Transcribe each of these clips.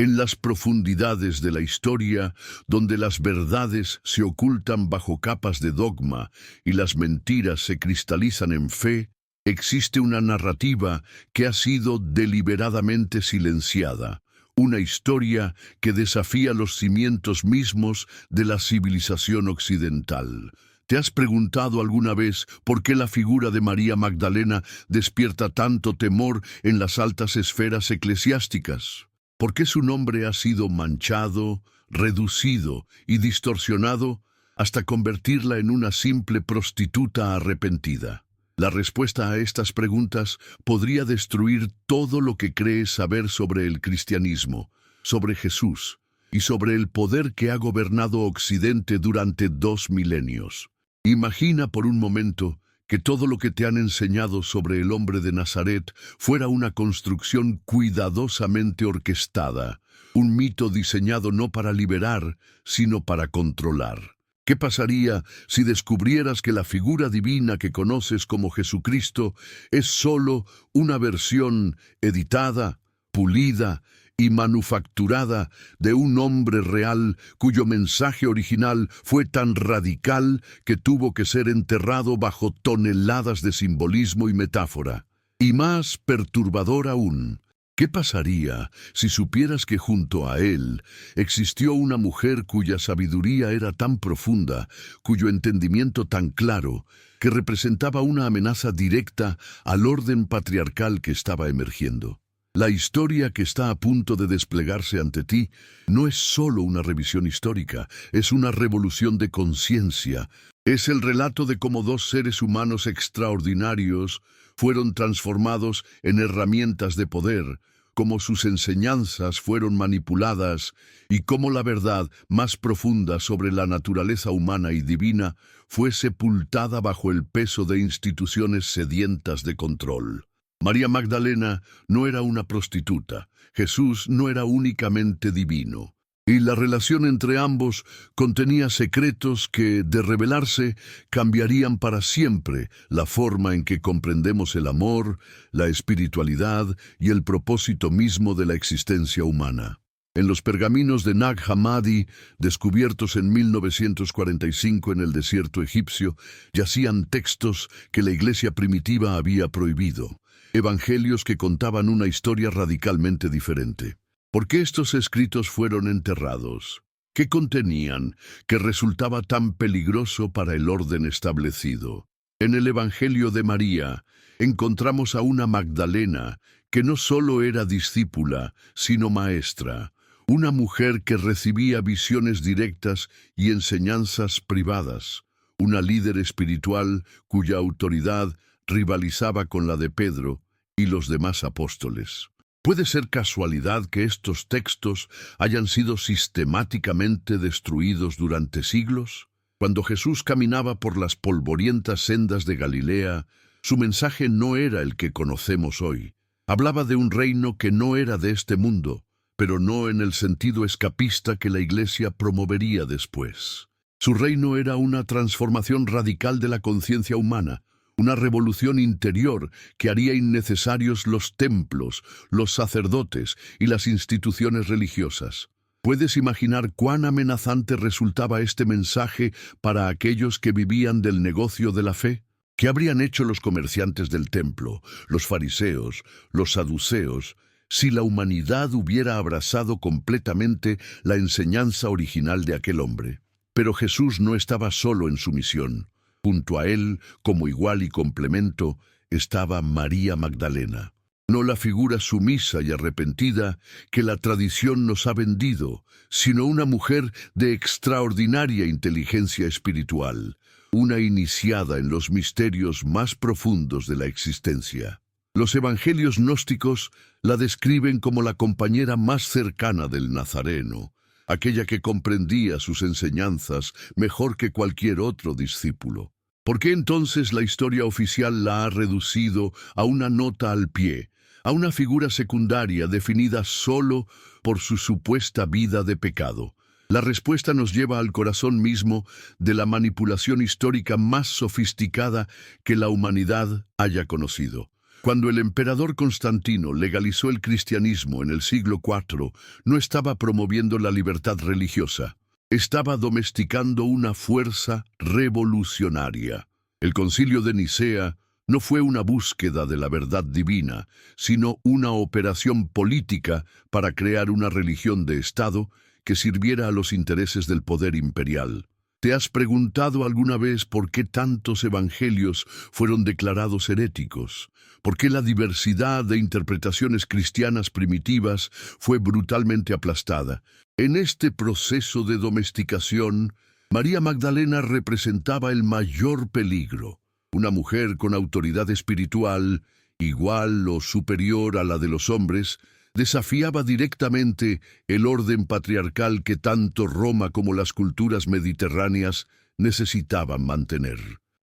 En las profundidades de la historia, donde las verdades se ocultan bajo capas de dogma y las mentiras se cristalizan en fe, existe una narrativa que ha sido deliberadamente silenciada, una historia que desafía los cimientos mismos de la civilización occidental. ¿Te has preguntado alguna vez por qué la figura de María Magdalena despierta tanto temor en las altas esferas eclesiásticas? ¿Por qué su nombre ha sido manchado, reducido y distorsionado hasta convertirla en una simple prostituta arrepentida? La respuesta a estas preguntas podría destruir todo lo que crees saber sobre el cristianismo, sobre Jesús y sobre el poder que ha gobernado Occidente durante 2 milenios. Imagina por un momento que todo lo que te han enseñado sobre el hombre de Nazaret fuera una construcción cuidadosamente orquestada, un mito diseñado no para liberar, sino para controlar. ¿Qué pasaría si descubrieras que la figura divina que conoces como Jesucristo es solo una versión editada, pulida y manufacturada de un hombre real cuyo mensaje original fue tan radical que tuvo que ser enterrado bajo toneladas de simbolismo y metáfora? Y más perturbador aún, ¿qué pasaría si supieras que junto a él existió una mujer cuya sabiduría era tan profunda, cuyo entendimiento tan claro, que representaba una amenaza directa al orden patriarcal que estaba emergiendo? La historia que está a punto de desplegarse ante ti no es solo una revisión histórica, es una revolución de conciencia. Es el relato de cómo 2 seres humanos extraordinarios fueron transformados en herramientas de poder, cómo sus enseñanzas fueron manipuladas y cómo la verdad más profunda sobre la naturaleza humana y divina fue sepultada bajo el peso de instituciones sedientas de control. María Magdalena no era una prostituta, Jesús no era únicamente divino, y la relación entre ambos contenía secretos que, de revelarse, cambiarían para siempre la forma en que comprendemos el amor, la espiritualidad y el propósito mismo de la existencia humana. En los pergaminos de Nag Hammadi, descubiertos en 1945 en el desierto egipcio, yacían textos que la iglesia primitiva había prohibido. Evangelios que contaban una historia radicalmente diferente. ¿Por qué estos escritos fueron enterrados? ¿Qué contenían que resultaba tan peligroso para el orden establecido? En el Evangelio de María encontramos a una Magdalena que no solo era discípula, sino maestra, una mujer que recibía visiones directas y enseñanzas privadas, una líder espiritual cuya autoridad rivalizaba con la de Pedro y los demás apóstoles. ¿Puede ser casualidad que estos textos hayan sido sistemáticamente destruidos durante siglos? Cuando Jesús caminaba por las polvorientas sendas de Galilea, su mensaje no era el que conocemos hoy. Hablaba de un reino que no era de este mundo, pero no en el sentido escapista que la Iglesia promovería después. Su reino era una transformación radical de la conciencia humana, una revolución interior que haría innecesarios los templos, los sacerdotes y las instituciones religiosas. ¿Puedes imaginar cuán amenazante resultaba este mensaje para aquellos que vivían del negocio de la fe? ¿Qué habrían hecho los comerciantes del templo, los fariseos, los saduceos, si la humanidad hubiera abrazado completamente la enseñanza original de aquel hombre? Pero Jesús no estaba solo en su misión. Junto a él, como igual y complemento, estaba María Magdalena. No la figura sumisa y arrepentida que la tradición nos ha vendido, sino una mujer de extraordinaria inteligencia espiritual, una iniciada en los misterios más profundos de la existencia. Los evangelios gnósticos la describen como la compañera más cercana del Nazareno, aquella que comprendía sus enseñanzas mejor que cualquier otro discípulo. ¿Por qué entonces la historia oficial la ha reducido a una nota al pie, a una figura secundaria definida solo por su supuesta vida de pecado? La respuesta nos lleva al corazón mismo de la manipulación histórica más sofisticada que la humanidad haya conocido. Cuando el emperador Constantino legalizó el cristianismo en el siglo IV, no estaba promoviendo la libertad religiosa, estaba domesticando una fuerza revolucionaria. El Concilio de Nicea no fue una búsqueda de la verdad divina, sino una operación política para crear una religión de Estado que sirviera a los intereses del poder imperial. ¿Te has preguntado alguna vez por qué tantos evangelios fueron declarados heréticos? ¿Por qué la diversidad de interpretaciones cristianas primitivas fue brutalmente aplastada? En este proceso de domesticación, María Magdalena representaba el mayor peligro. Una mujer con autoridad espiritual, igual o superior a la de los hombres, desafiaba directamente el orden patriarcal que tanto Roma como las culturas mediterráneas necesitaban mantener.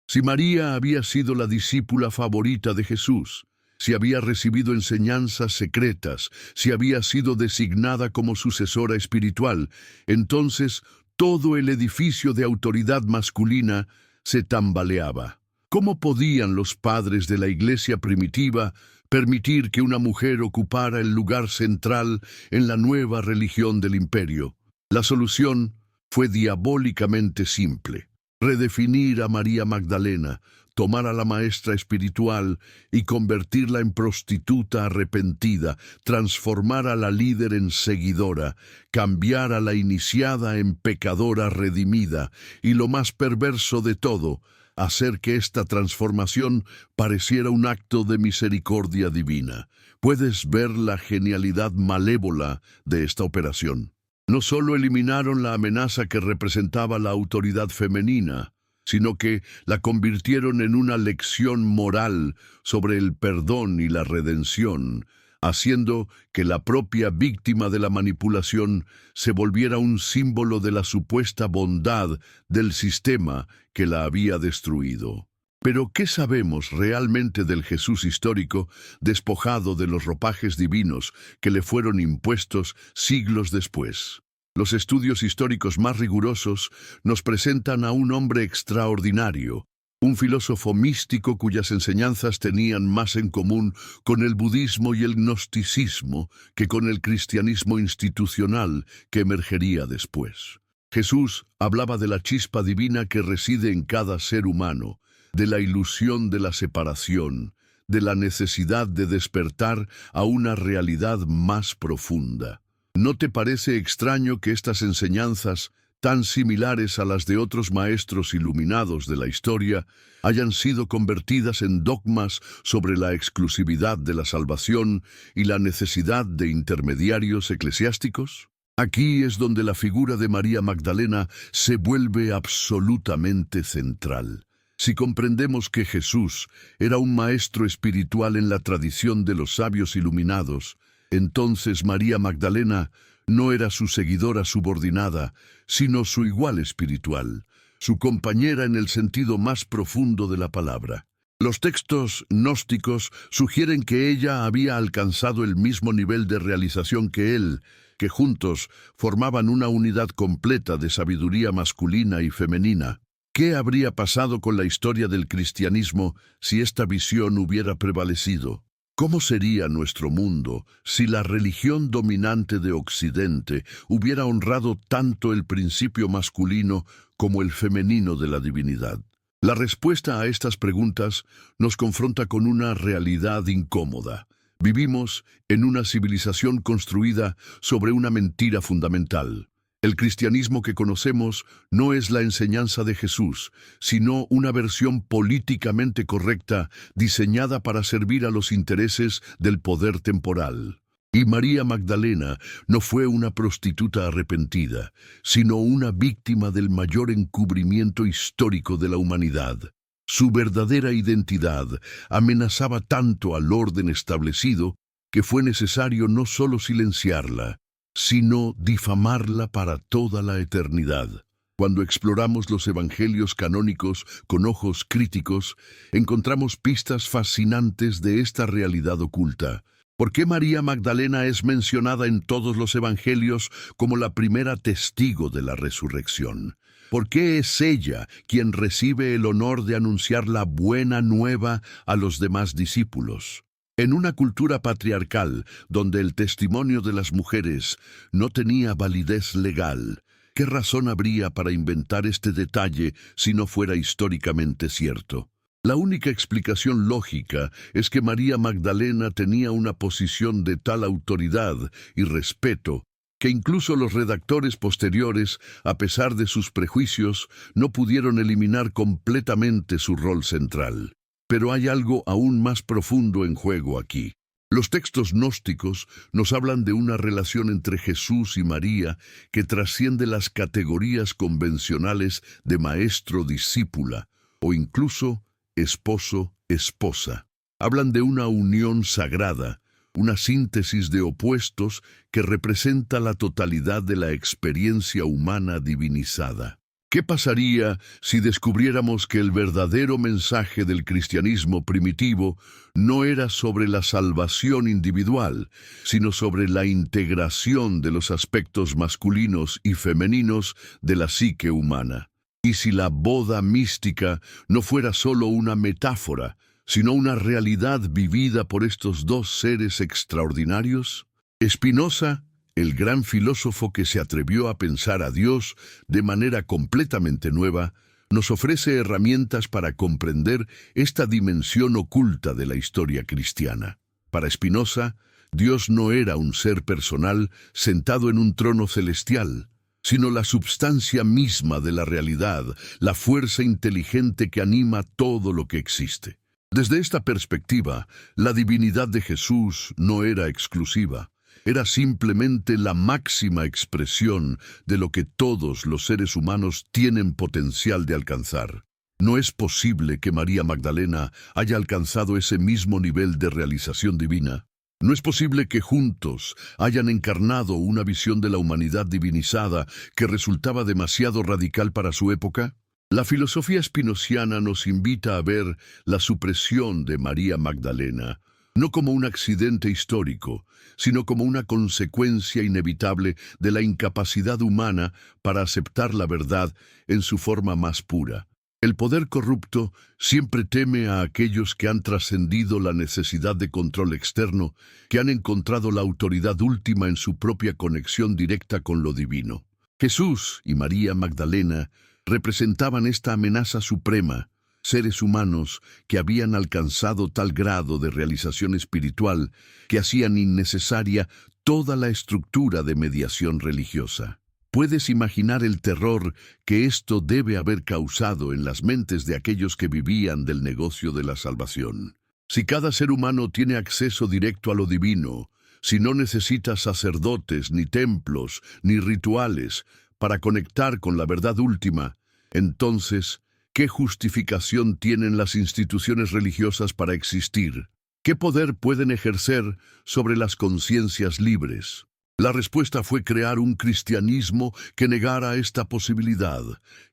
Si María había sido la discípula favorita de Jesús, si había recibido enseñanzas secretas, si había sido designada como sucesora espiritual, entonces todo el edificio de autoridad masculina se tambaleaba. ¿Cómo podían los padres de la Iglesia primitiva permitir que una mujer ocupara el lugar central en la nueva religión del imperio? La solución fue diabólicamente simple: redefinir a María Magdalena, tomar a la maestra espiritual y convertirla en prostituta arrepentida, transformar a la líder en seguidora, cambiar a la iniciada en pecadora redimida y, lo más perverso de todo, hacer que esta transformación pareciera un acto de misericordia divina. Puedes ver la genialidad malévola de esta operación. No solo eliminaron la amenaza que representaba la autoridad femenina, sino que la convirtieron en una lección moral sobre el perdón y la redención, haciendo que la propia víctima de la manipulación se volviera un símbolo de la supuesta bondad del sistema que la había destruido. Pero, ¿qué sabemos realmente del Jesús histórico, despojado de los ropajes divinos que le fueron impuestos siglos después? Los estudios históricos más rigurosos nos presentan a un hombre extraordinario, un filósofo místico cuyas enseñanzas tenían más en común con el budismo y el gnosticismo que con el cristianismo institucional que emergería después. Jesús hablaba de la chispa divina que reside en cada ser humano, de la ilusión de la separación, de la necesidad de despertar a una realidad más profunda. ¿No te parece extraño que estas enseñanzas, tan similares a las de otros maestros iluminados de la historia, hayan sido convertidas en dogmas sobre la exclusividad de la salvación y la necesidad de intermediarios eclesiásticos? Aquí es donde la figura de María Magdalena se vuelve absolutamente central. Si comprendemos que Jesús era un maestro espiritual en la tradición de los sabios iluminados, entonces María Magdalena no era su seguidora subordinada, sino su igual espiritual, su compañera en el sentido más profundo de la palabra. Los textos gnósticos sugieren que ella había alcanzado el mismo nivel de realización que él, que juntos formaban una unidad completa de sabiduría masculina y femenina. ¿Qué habría pasado con la historia del cristianismo si esta visión hubiera prevalecido? ¿Cómo sería nuestro mundo si la religión dominante de Occidente hubiera honrado tanto el principio masculino como el femenino de la divinidad? La respuesta a estas preguntas nos confronta con una realidad incómoda. Vivimos en una civilización construida sobre una mentira fundamental. El cristianismo que conocemos no es la enseñanza de Jesús, sino una versión políticamente correcta diseñada para servir a los intereses del poder temporal. Y María Magdalena no fue una prostituta arrepentida, sino una víctima del mayor encubrimiento histórico de la humanidad. Su verdadera identidad amenazaba tanto al orden establecido que fue necesario no solo silenciarla, sino difamarla para toda la eternidad. Cuando exploramos los evangelios canónicos con ojos críticos, encontramos pistas fascinantes de esta realidad oculta. ¿Por qué María Magdalena es mencionada en todos los evangelios como la primera testigo de la resurrección? ¿Por qué es ella quien recibe el honor de anunciar la buena nueva a los demás discípulos? En una cultura patriarcal, donde el testimonio de las mujeres no tenía validez legal, ¿qué razón habría para inventar este detalle si no fuera históricamente cierto? La única explicación lógica es que María Magdalena tenía una posición de tal autoridad y respeto que incluso los redactores posteriores, a pesar de sus prejuicios, no pudieron eliminar completamente su rol central. Pero hay algo aún más profundo en juego aquí. Los textos gnósticos nos hablan de una relación entre Jesús y María que trasciende las categorías convencionales de maestro-discípula o incluso esposo-esposa. Hablan de una unión sagrada, una síntesis de opuestos que representa la totalidad de la experiencia humana divinizada. ¿Qué pasaría si descubriéramos que el verdadero mensaje del cristianismo primitivo no era sobre la salvación individual, sino sobre la integración de los aspectos masculinos y femeninos de la psique humana? ¿Y si la boda mística no fuera solo una metáfora, sino una realidad vivida por estos dos seres extraordinarios? Spinoza, el gran filósofo que se atrevió a pensar a Dios de manera completamente nueva, nos ofrece herramientas para comprender esta dimensión oculta de la historia cristiana. Para Spinoza, Dios no era un ser personal sentado en un trono celestial, sino la substancia misma de la realidad, la fuerza inteligente que anima todo lo que existe. Desde esta perspectiva, la divinidad de Jesús no era exclusiva. Era simplemente la máxima expresión de lo que todos los seres humanos tienen potencial de alcanzar. No es posible que María Magdalena haya alcanzado ese mismo nivel de realización divina. No es posible que juntos hayan encarnado una visión de la humanidad divinizada que resultaba demasiado radical para su época. La filosofía spinoziana nos invita a ver la supresión de María Magdalena, no como un accidente histórico, sino como una consecuencia inevitable de la incapacidad humana para aceptar la verdad en su forma más pura. El poder corrupto siempre teme a aquellos que han trascendido la necesidad de control externo, que han encontrado la autoridad última en su propia conexión directa con lo divino. Jesús y María Magdalena representaban esta amenaza suprema, seres humanos que habían alcanzado tal grado de realización espiritual que hacían innecesaria toda la estructura de mediación religiosa. ¿Puedes imaginar el terror que esto debe haber causado en las mentes de aquellos que vivían del negocio de la salvación? Si cada ser humano tiene acceso directo a lo divino, si no necesita sacerdotes, ni templos, ni rituales para conectar con la verdad última, entonces, ¿qué justificación tienen las instituciones religiosas para existir? ¿Qué poder pueden ejercer sobre las conciencias libres? La respuesta fue crear un cristianismo que negara esta posibilidad,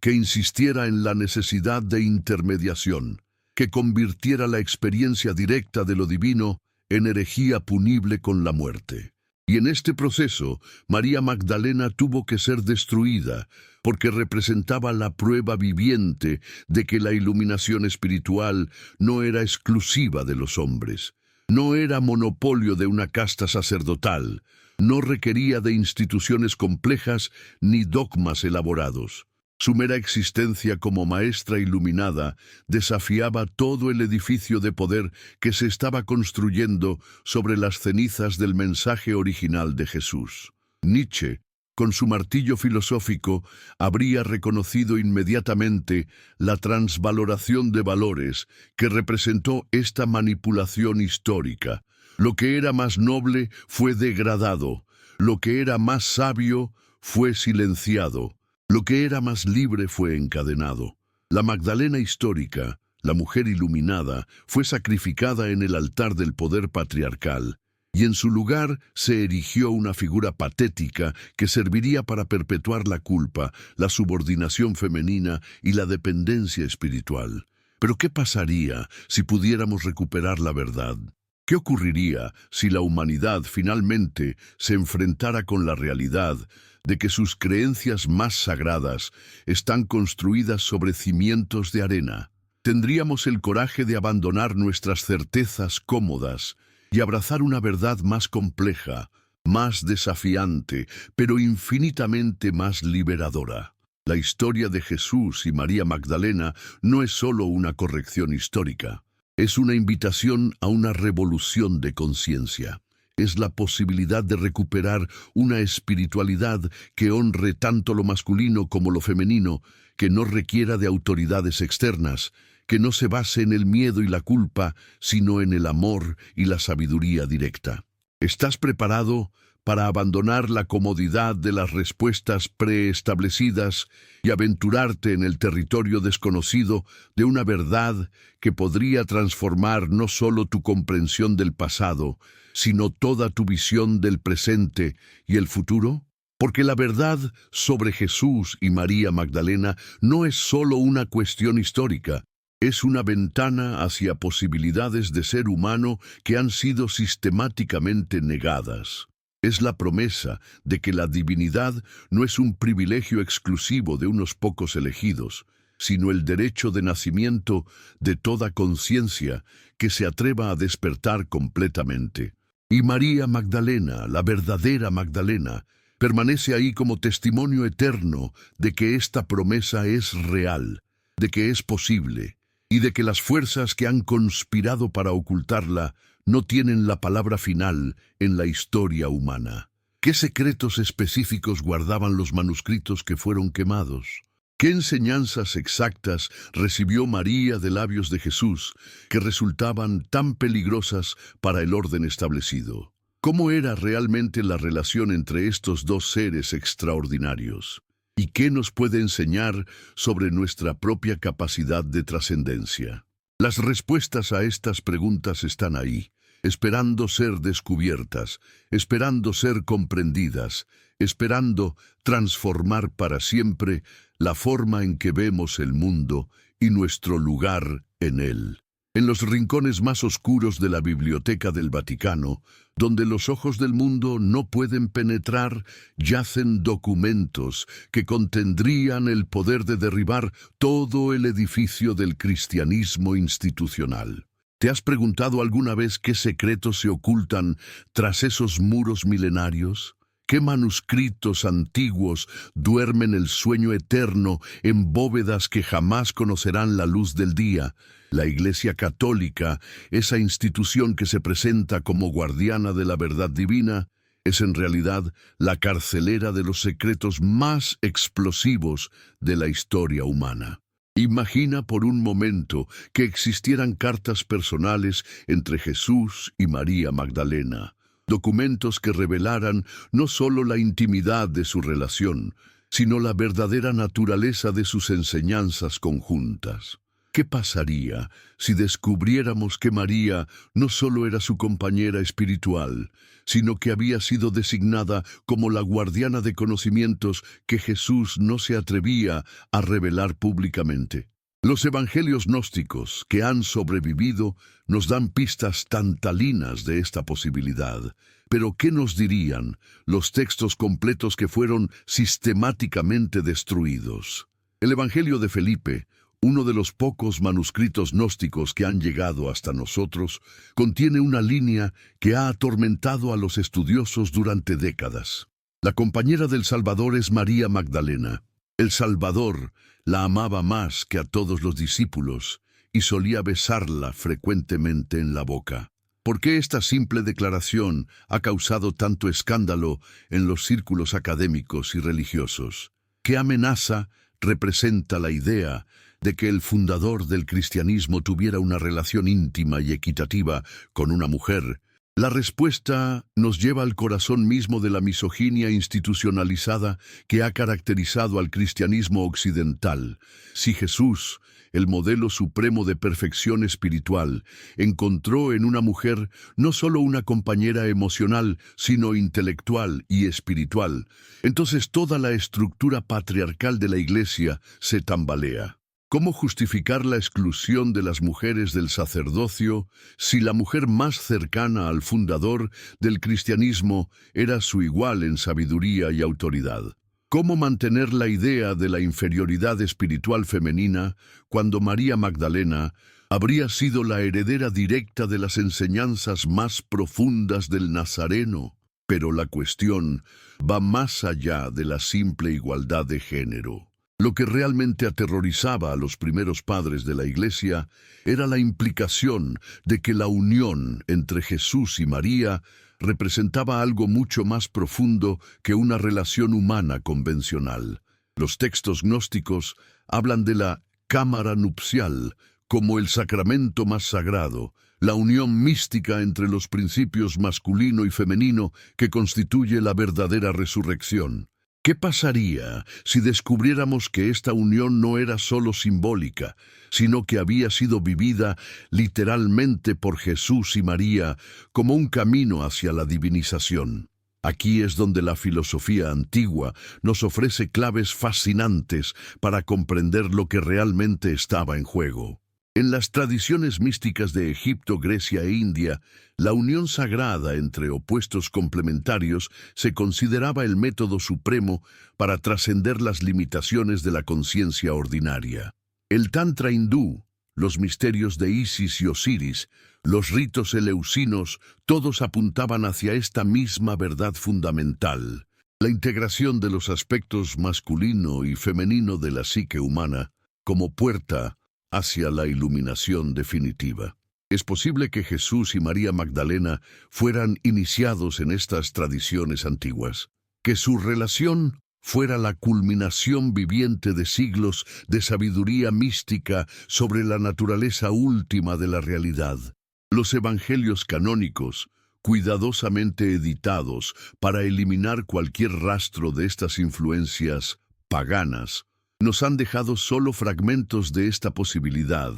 que insistiera en la necesidad de intermediación, que convirtiera la experiencia directa de lo divino en herejía punible con la muerte. Y en este proceso, María Magdalena tuvo que ser destruida, porque representaba la prueba viviente de que la iluminación espiritual no era exclusiva de los hombres, no era monopolio de una casta sacerdotal, no requería de instituciones complejas ni dogmas elaborados. Su mera existencia como maestra iluminada desafiaba todo el edificio de poder que se estaba construyendo sobre las cenizas del mensaje original de Jesús. Nietzsche, con su martillo filosófico, habría reconocido inmediatamente la transvaloración de valores que representó esta manipulación histórica. Lo que era más noble fue degradado, lo que era más sabio fue silenciado. Lo que era más libre fue encadenado. La Magdalena histórica, la mujer iluminada, fue sacrificada en el altar del poder patriarcal, y en su lugar se erigió una figura patética que serviría para perpetuar la culpa, la subordinación femenina y la dependencia espiritual. Pero ¿qué pasaría si pudiéramos recuperar la verdad? ¿Qué ocurriría si la humanidad finalmente se enfrentara con la realidad de que sus creencias más sagradas están construidas sobre cimientos de arena? ¿Tendríamos el coraje de abandonar nuestras certezas cómodas y abrazar una verdad más compleja, más desafiante, pero infinitamente más liberadora? La historia de Jesús y María Magdalena no es solo una corrección histórica. Es una invitación a una revolución de conciencia. Es la posibilidad de recuperar una espiritualidad que honre tanto lo masculino como lo femenino, que no requiera de autoridades externas, que no se base en el miedo y la culpa, sino en el amor y la sabiduría directa. ¿Estás preparado para abandonar la comodidad de las respuestas preestablecidas y aventurarte en el territorio desconocido de una verdad que podría transformar no solo tu comprensión del pasado, sino toda tu visión del presente y el futuro? Porque la verdad sobre Jesús y María Magdalena no es solo una cuestión histórica, es una ventana hacia posibilidades de ser humano que han sido sistemáticamente negadas. Es la promesa de que la divinidad no es un privilegio exclusivo de unos pocos elegidos, sino el derecho de nacimiento de toda conciencia que se atreva a despertar completamente. Y María Magdalena, la verdadera Magdalena, permanece ahí como testimonio eterno de que esta promesa es real, de que es posible, y de que las fuerzas que han conspirado para ocultarla no tienen la palabra final en la historia humana. ¿Qué secretos específicos guardaban los manuscritos que fueron quemados? ¿Qué enseñanzas exactas recibió María de labios de Jesús que resultaban tan peligrosas para el orden establecido? ¿Cómo era realmente la relación entre estos dos seres extraordinarios? ¿Y qué nos puede enseñar sobre nuestra propia capacidad de trascendencia? Las respuestas a estas preguntas están ahí, esperando ser descubiertas, esperando ser comprendidas, esperando transformar para siempre la forma en que vemos el mundo y nuestro lugar en él. En los rincones más oscuros de la Biblioteca del Vaticano, donde los ojos del mundo no pueden penetrar, yacen documentos que contendrían el poder de derribar todo el edificio del cristianismo institucional. ¿Te has preguntado alguna vez qué secretos se ocultan tras esos muros milenarios? ¿Qué manuscritos antiguos duermen el sueño eterno en bóvedas que jamás conocerán la luz del día? La Iglesia Católica, esa institución que se presenta como guardiana de la verdad divina, es en realidad la carcelera de los secretos más explosivos de la historia humana. Imagina por un momento que existieran cartas personales entre Jesús y María Magdalena, documentos que revelaran no solo la intimidad de su relación, sino la verdadera naturaleza de sus enseñanzas conjuntas. ¿Qué pasaría si descubriéramos que María no solo era su compañera espiritual, sino que había sido designada como la guardiana de conocimientos que Jesús no se atrevía a revelar públicamente? Los evangelios gnósticos que han sobrevivido nos dan pistas tantalinas de esta posibilidad. Pero ¿qué nos dirían los textos completos que fueron sistemáticamente destruidos? El Evangelio de Felipe, uno de los pocos manuscritos gnósticos que han llegado hasta nosotros, contiene una línea que ha atormentado a los estudiosos durante décadas. La compañera del Salvador es María Magdalena. El Salvador la amaba más que a todos los discípulos y solía besarla frecuentemente en la boca. ¿Por qué esta simple declaración ha causado tanto escándalo en los círculos académicos y religiosos? ¿Qué amenaza representa la idea de que el fundador del cristianismo tuviera una relación íntima y equitativa con una mujer? La respuesta nos lleva al corazón mismo de la misoginia institucionalizada que ha caracterizado al cristianismo occidental. Si Jesús, el modelo supremo de perfección espiritual, encontró en una mujer no solo una compañera emocional, sino intelectual y espiritual, entonces toda la estructura patriarcal de la Iglesia se tambalea. ¿Cómo justificar la exclusión de las mujeres del sacerdocio si la mujer más cercana al fundador del cristianismo era su igual en sabiduría y autoridad? ¿Cómo mantener la idea de la inferioridad espiritual femenina cuando María Magdalena habría sido la heredera directa de las enseñanzas más profundas del Nazareno? Pero la cuestión va más allá de la simple igualdad de género. Lo que realmente aterrorizaba a los primeros padres de la Iglesia era la implicación de que la unión entre Jesús y María representaba algo mucho más profundo que una relación humana convencional. Los textos gnósticos hablan de la cámara nupcial como el sacramento más sagrado, la unión mística entre los principios masculino y femenino que constituye la verdadera resurrección. ¿Qué pasaría si descubriéramos que esta unión no era solo simbólica, sino que había sido vivida literalmente por Jesús y María como un camino hacia la divinización? Aquí es donde la filosofía antigua nos ofrece claves fascinantes para comprender lo que realmente estaba en juego. En las tradiciones místicas de Egipto, Grecia e India, la unión sagrada entre opuestos complementarios se consideraba el método supremo para trascender las limitaciones de la conciencia ordinaria. El Tantra hindú, los misterios de Isis y Osiris, los ritos eleusinos, todos apuntaban hacia esta misma verdad fundamental: la integración de los aspectos masculino y femenino de la psique humana como puerta hacia la iluminación definitiva. Es posible que Jesús y María Magdalena fueran iniciados en estas tradiciones antiguas, que su relación fuera la culminación viviente de siglos de sabiduría mística sobre la naturaleza última de la realidad. Los evangelios canónicos, cuidadosamente editados para eliminar cualquier rastro de estas influencias paganas, nos han dejado solo fragmentos de esta posibilidad,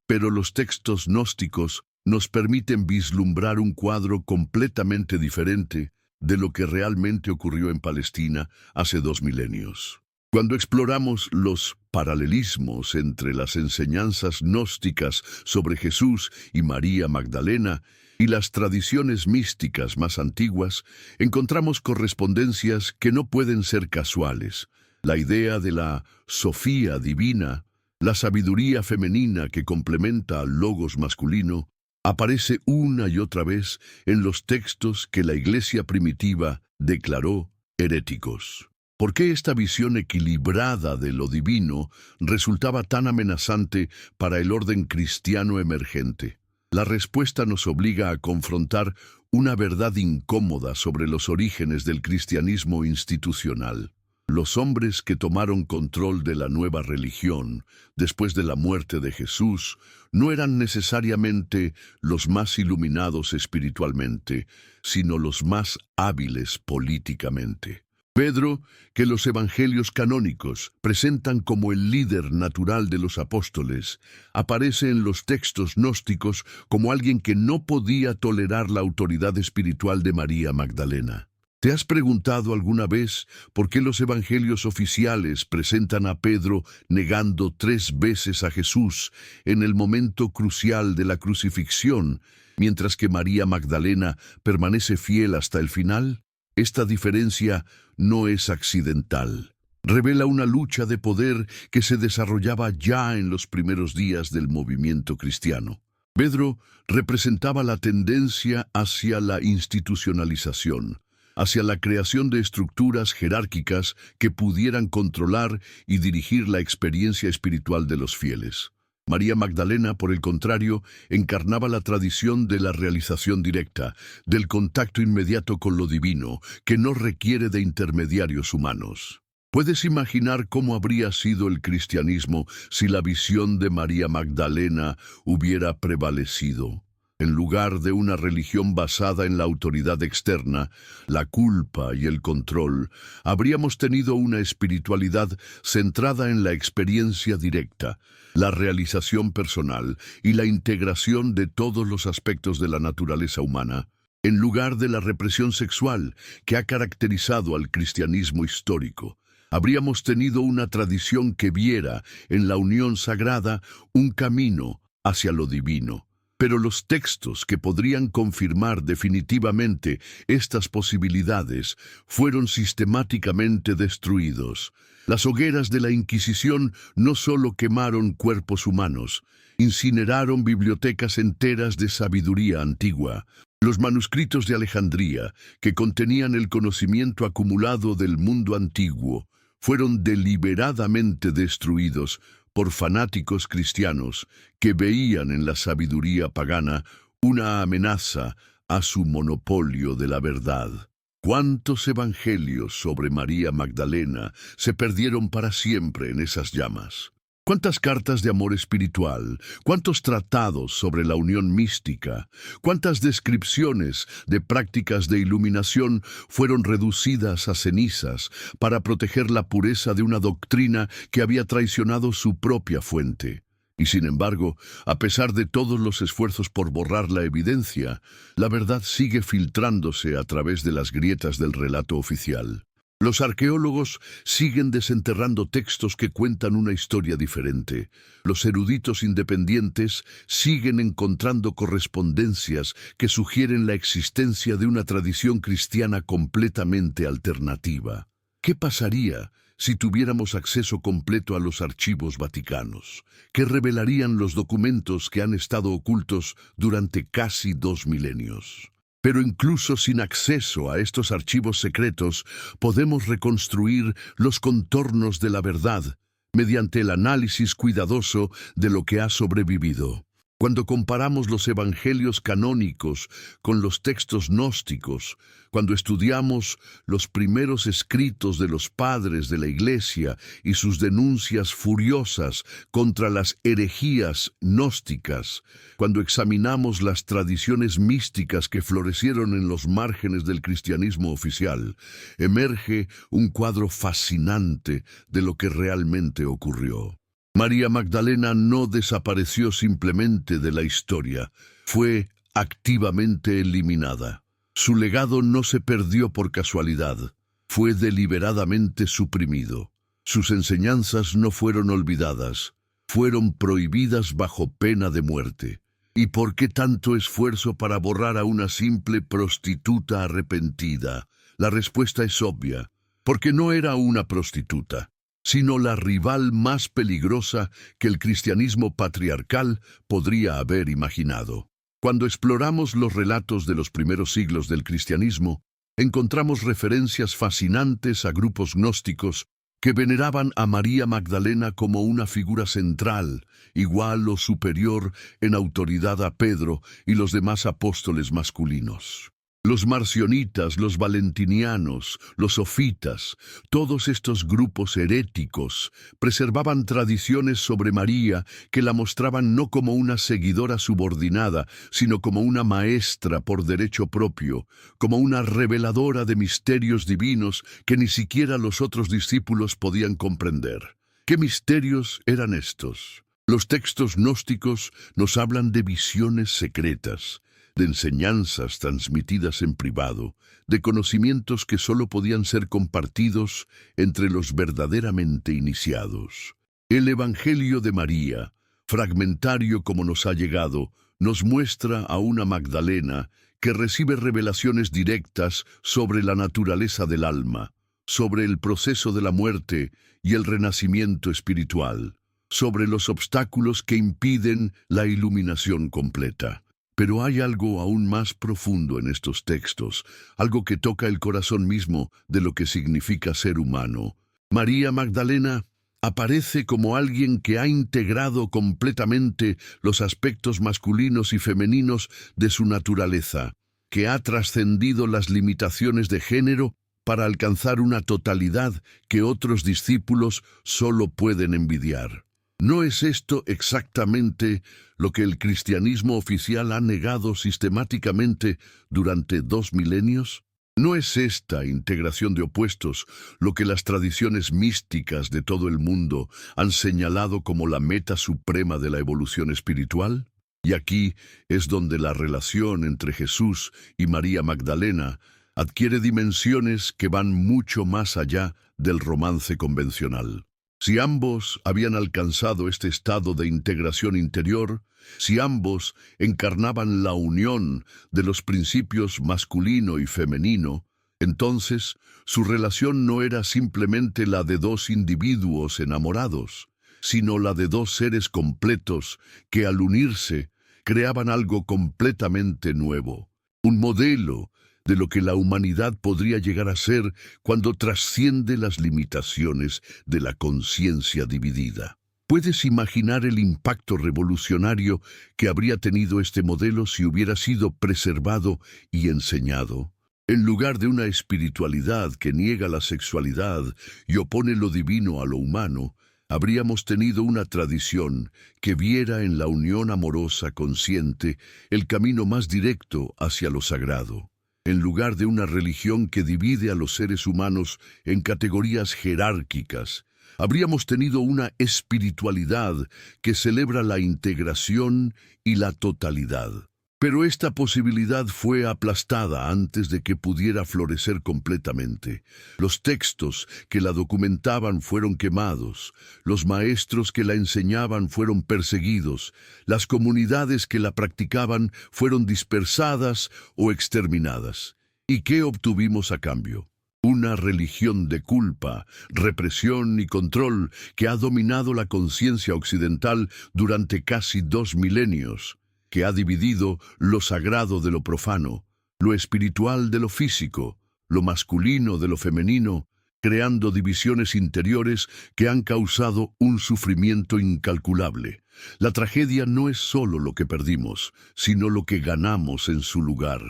pero los textos gnósticos nos permiten vislumbrar un cuadro completamente diferente de lo que realmente ocurrió en Palestina hace 2 milenios. Cuando exploramos los paralelismos entre las enseñanzas gnósticas sobre Jesús y María Magdalena y las tradiciones místicas más antiguas, encontramos correspondencias que no pueden ser casuales. La idea de la sofía divina, la sabiduría femenina que complementa al logos masculino, aparece una y otra vez en los textos que la Iglesia primitiva declaró heréticos. ¿Por qué esta visión equilibrada de lo divino resultaba tan amenazante para el orden cristiano emergente? La respuesta nos obliga a confrontar una verdad incómoda sobre los orígenes del cristianismo institucional. Los hombres que tomaron control de la nueva religión después de la muerte de Jesús no eran necesariamente los más iluminados espiritualmente, sino los más hábiles políticamente. Pedro, que los evangelios canónicos presentan como el líder natural de los apóstoles, aparece en los textos gnósticos como alguien que no podía tolerar la autoridad espiritual de María Magdalena. ¿Te has preguntado alguna vez por qué los evangelios oficiales presentan a Pedro negando 3 veces a Jesús en el momento crucial de la crucifixión, mientras que María Magdalena permanece fiel hasta el final? Esta diferencia no es accidental. Revela una lucha de poder que se desarrollaba ya en los primeros días del movimiento cristiano. Pedro representaba la tendencia hacia la institucionalización, hacia la creación de estructuras jerárquicas que pudieran controlar y dirigir la experiencia espiritual de los fieles. María Magdalena, por el contrario, encarnaba la tradición de la realización directa, del contacto inmediato con lo divino, que no requiere de intermediarios humanos. ¿Puedes imaginar cómo habría sido el cristianismo si la visión de María Magdalena hubiera prevalecido? En lugar de una religión basada en la autoridad externa, la culpa y el control, habríamos tenido una espiritualidad centrada en la experiencia directa, la realización personal y la integración de todos los aspectos de la naturaleza humana, en lugar de la represión sexual que ha caracterizado al cristianismo histórico. Habríamos tenido una tradición que viera en la unión sagrada un camino hacia lo divino. Pero los textos que podrían confirmar definitivamente estas posibilidades fueron sistemáticamente destruidos. Las hogueras de la Inquisición no solo quemaron cuerpos humanos, incineraron bibliotecas enteras de sabiduría antigua. Los manuscritos de Alejandría, que contenían el conocimiento acumulado del mundo antiguo, fueron deliberadamente destruidos por fanáticos cristianos que veían en la sabiduría pagana una amenaza a su monopolio de la verdad. ¿Cuántos evangelios sobre María Magdalena se perdieron para siempre en esas llamas? ¿Cuántas cartas de amor espiritual? ¿Cuántos tratados sobre la unión mística? ¿Cuántas descripciones de prácticas de iluminación fueron reducidas a cenizas para proteger la pureza de una doctrina que había traicionado su propia fuente? Y sin embargo, a pesar de todos los esfuerzos por borrar la evidencia, la verdad sigue filtrándose a través de las grietas del relato oficial. Los arqueólogos siguen desenterrando textos que cuentan una historia diferente. Los eruditos independientes siguen encontrando correspondencias que sugieren la existencia de una tradición cristiana completamente alternativa. ¿Qué pasaría si tuviéramos acceso completo a los archivos vaticanos? ¿Qué revelarían los documentos que han estado ocultos durante casi 2 milenios? Pero incluso sin acceso a estos archivos secretos, podemos reconstruir los contornos de la verdad mediante el análisis cuidadoso de lo que ha sobrevivido. Cuando comparamos los evangelios canónicos con los textos gnósticos, cuando estudiamos los primeros escritos de los padres de la Iglesia y sus denuncias furiosas contra las herejías gnósticas, cuando examinamos las tradiciones místicas que florecieron en los márgenes del cristianismo oficial, emerge un cuadro fascinante de lo que realmente ocurrió. María Magdalena no desapareció simplemente de la historia, fue activamente eliminada. Su legado no se perdió por casualidad, fue deliberadamente suprimido. Sus enseñanzas no fueron olvidadas, fueron prohibidas bajo pena de muerte. ¿Y por qué tanto esfuerzo para borrar a una simple prostituta arrepentida? La respuesta es obvia, porque no era una prostituta, sino la rival más peligrosa que el cristianismo patriarcal podría haber imaginado. Cuando exploramos los relatos de los primeros siglos del cristianismo, encontramos referencias fascinantes a grupos gnósticos que veneraban a María Magdalena como una figura central, igual o superior en autoridad a Pedro y los demás apóstoles masculinos. Los marcionitas, los valentinianos, los sofitas, todos estos grupos heréticos preservaban tradiciones sobre María que la mostraban no como una seguidora subordinada, sino como una maestra por derecho propio, como una reveladora de misterios divinos que ni siquiera los otros discípulos podían comprender. ¿Qué misterios eran estos? Los textos gnósticos nos hablan de visiones secretas, de enseñanzas transmitidas en privado, de conocimientos que solo podían ser compartidos entre los verdaderamente iniciados. El Evangelio de María, fragmentario como nos ha llegado, nos muestra a una Magdalena que recibe revelaciones directas sobre la naturaleza del alma, sobre el proceso de la muerte y el renacimiento espiritual, sobre los obstáculos que impiden la iluminación completa. Pero hay algo aún más profundo en estos textos, algo que toca el corazón mismo de lo que significa ser humano. María Magdalena aparece como alguien que ha integrado completamente los aspectos masculinos y femeninos de su naturaleza, que ha trascendido las limitaciones de género para alcanzar una totalidad que otros discípulos solo pueden envidiar. ¿No es esto exactamente lo que el cristianismo oficial ha negado sistemáticamente durante 2 milenios? ¿No es esta integración de opuestos lo que las tradiciones místicas de todo el mundo han señalado como la meta suprema de la evolución espiritual? Y aquí es donde la relación entre Jesús y María Magdalena adquiere dimensiones que van mucho más allá del romance convencional. Si ambos habían alcanzado este estado de integración interior, si ambos encarnaban la unión de los principios masculino y femenino, entonces su relación no era simplemente la de dos individuos enamorados, sino la de dos seres completos que al unirse creaban algo completamente nuevo, un modelo de lo que la humanidad podría llegar a ser cuando trasciende las limitaciones de la conciencia dividida. ¿Puedes imaginar el impacto revolucionario que habría tenido este modelo si hubiera sido preservado y enseñado? En lugar de una espiritualidad que niega la sexualidad y opone lo divino a lo humano, habríamos tenido una tradición que viera en la unión amorosa consciente el camino más directo hacia lo sagrado. En lugar de una religión que divide a los seres humanos en categorías jerárquicas, habríamos tenido una espiritualidad que celebra la integración y la totalidad. Pero esta posibilidad fue aplastada antes de que pudiera florecer completamente. Los textos que la documentaban fueron quemados, los maestros que la enseñaban fueron perseguidos, las comunidades que la practicaban fueron dispersadas o exterminadas. ¿Y qué obtuvimos a cambio? Una religión de culpa, represión y control que ha dominado la conciencia occidental durante casi 2 milenios. Que ha dividido lo sagrado de lo profano, lo espiritual de lo físico, lo masculino de lo femenino, creando divisiones interiores que han causado un sufrimiento incalculable. La tragedia no es solo lo que perdimos, sino lo que ganamos en su lugar.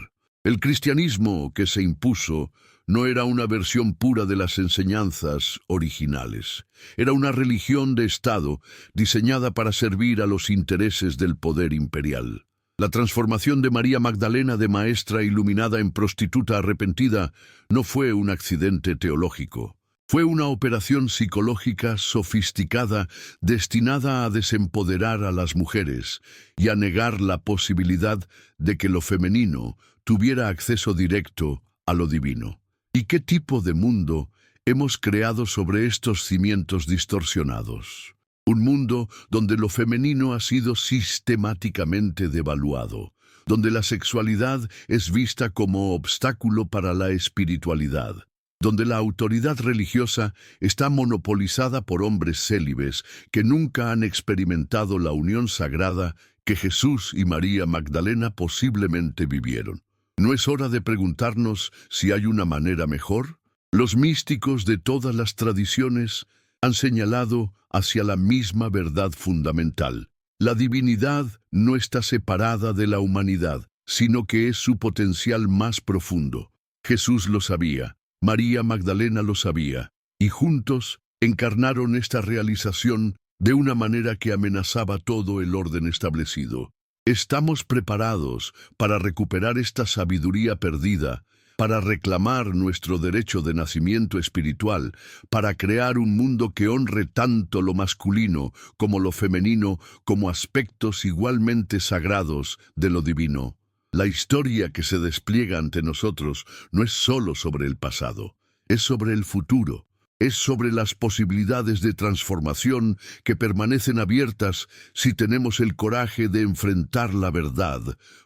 El cristianismo que se impuso no era una versión pura de las enseñanzas originales. Era una religión de Estado diseñada para servir a los intereses del poder imperial. La transformación de María Magdalena de maestra iluminada en prostituta arrepentida no fue un accidente teológico. Fue una operación psicológica sofisticada destinada a desempoderar a las mujeres y a negar la posibilidad de que lo femenino tuviera acceso directo a lo divino. ¿Y qué tipo de mundo hemos creado sobre estos cimientos distorsionados? Un mundo donde lo femenino ha sido sistemáticamente devaluado, donde la sexualidad es vista como obstáculo para la espiritualidad, donde la autoridad religiosa está monopolizada por hombres célibes que nunca han experimentado la unión sagrada que Jesús y María Magdalena posiblemente vivieron. ¿No es hora de preguntarnos si hay una manera mejor? Los místicos de todas las tradiciones han señalado hacia la misma verdad fundamental. La divinidad no está separada de la humanidad, sino que es su potencial más profundo. Jesús lo sabía, María Magdalena lo sabía, y juntos encarnaron esta realización de una manera que amenazaba todo el orden establecido. ¿Estamos preparados para recuperar esta sabiduría perdida, para reclamar nuestro derecho de nacimiento espiritual, para crear un mundo que honre tanto lo masculino como lo femenino como aspectos igualmente sagrados de lo divino? La historia que se despliega ante nosotros no es solo sobre el pasado, es sobre el futuro. Es sobre las posibilidades de transformación que permanecen abiertas si tenemos el coraje de enfrentar la verdad,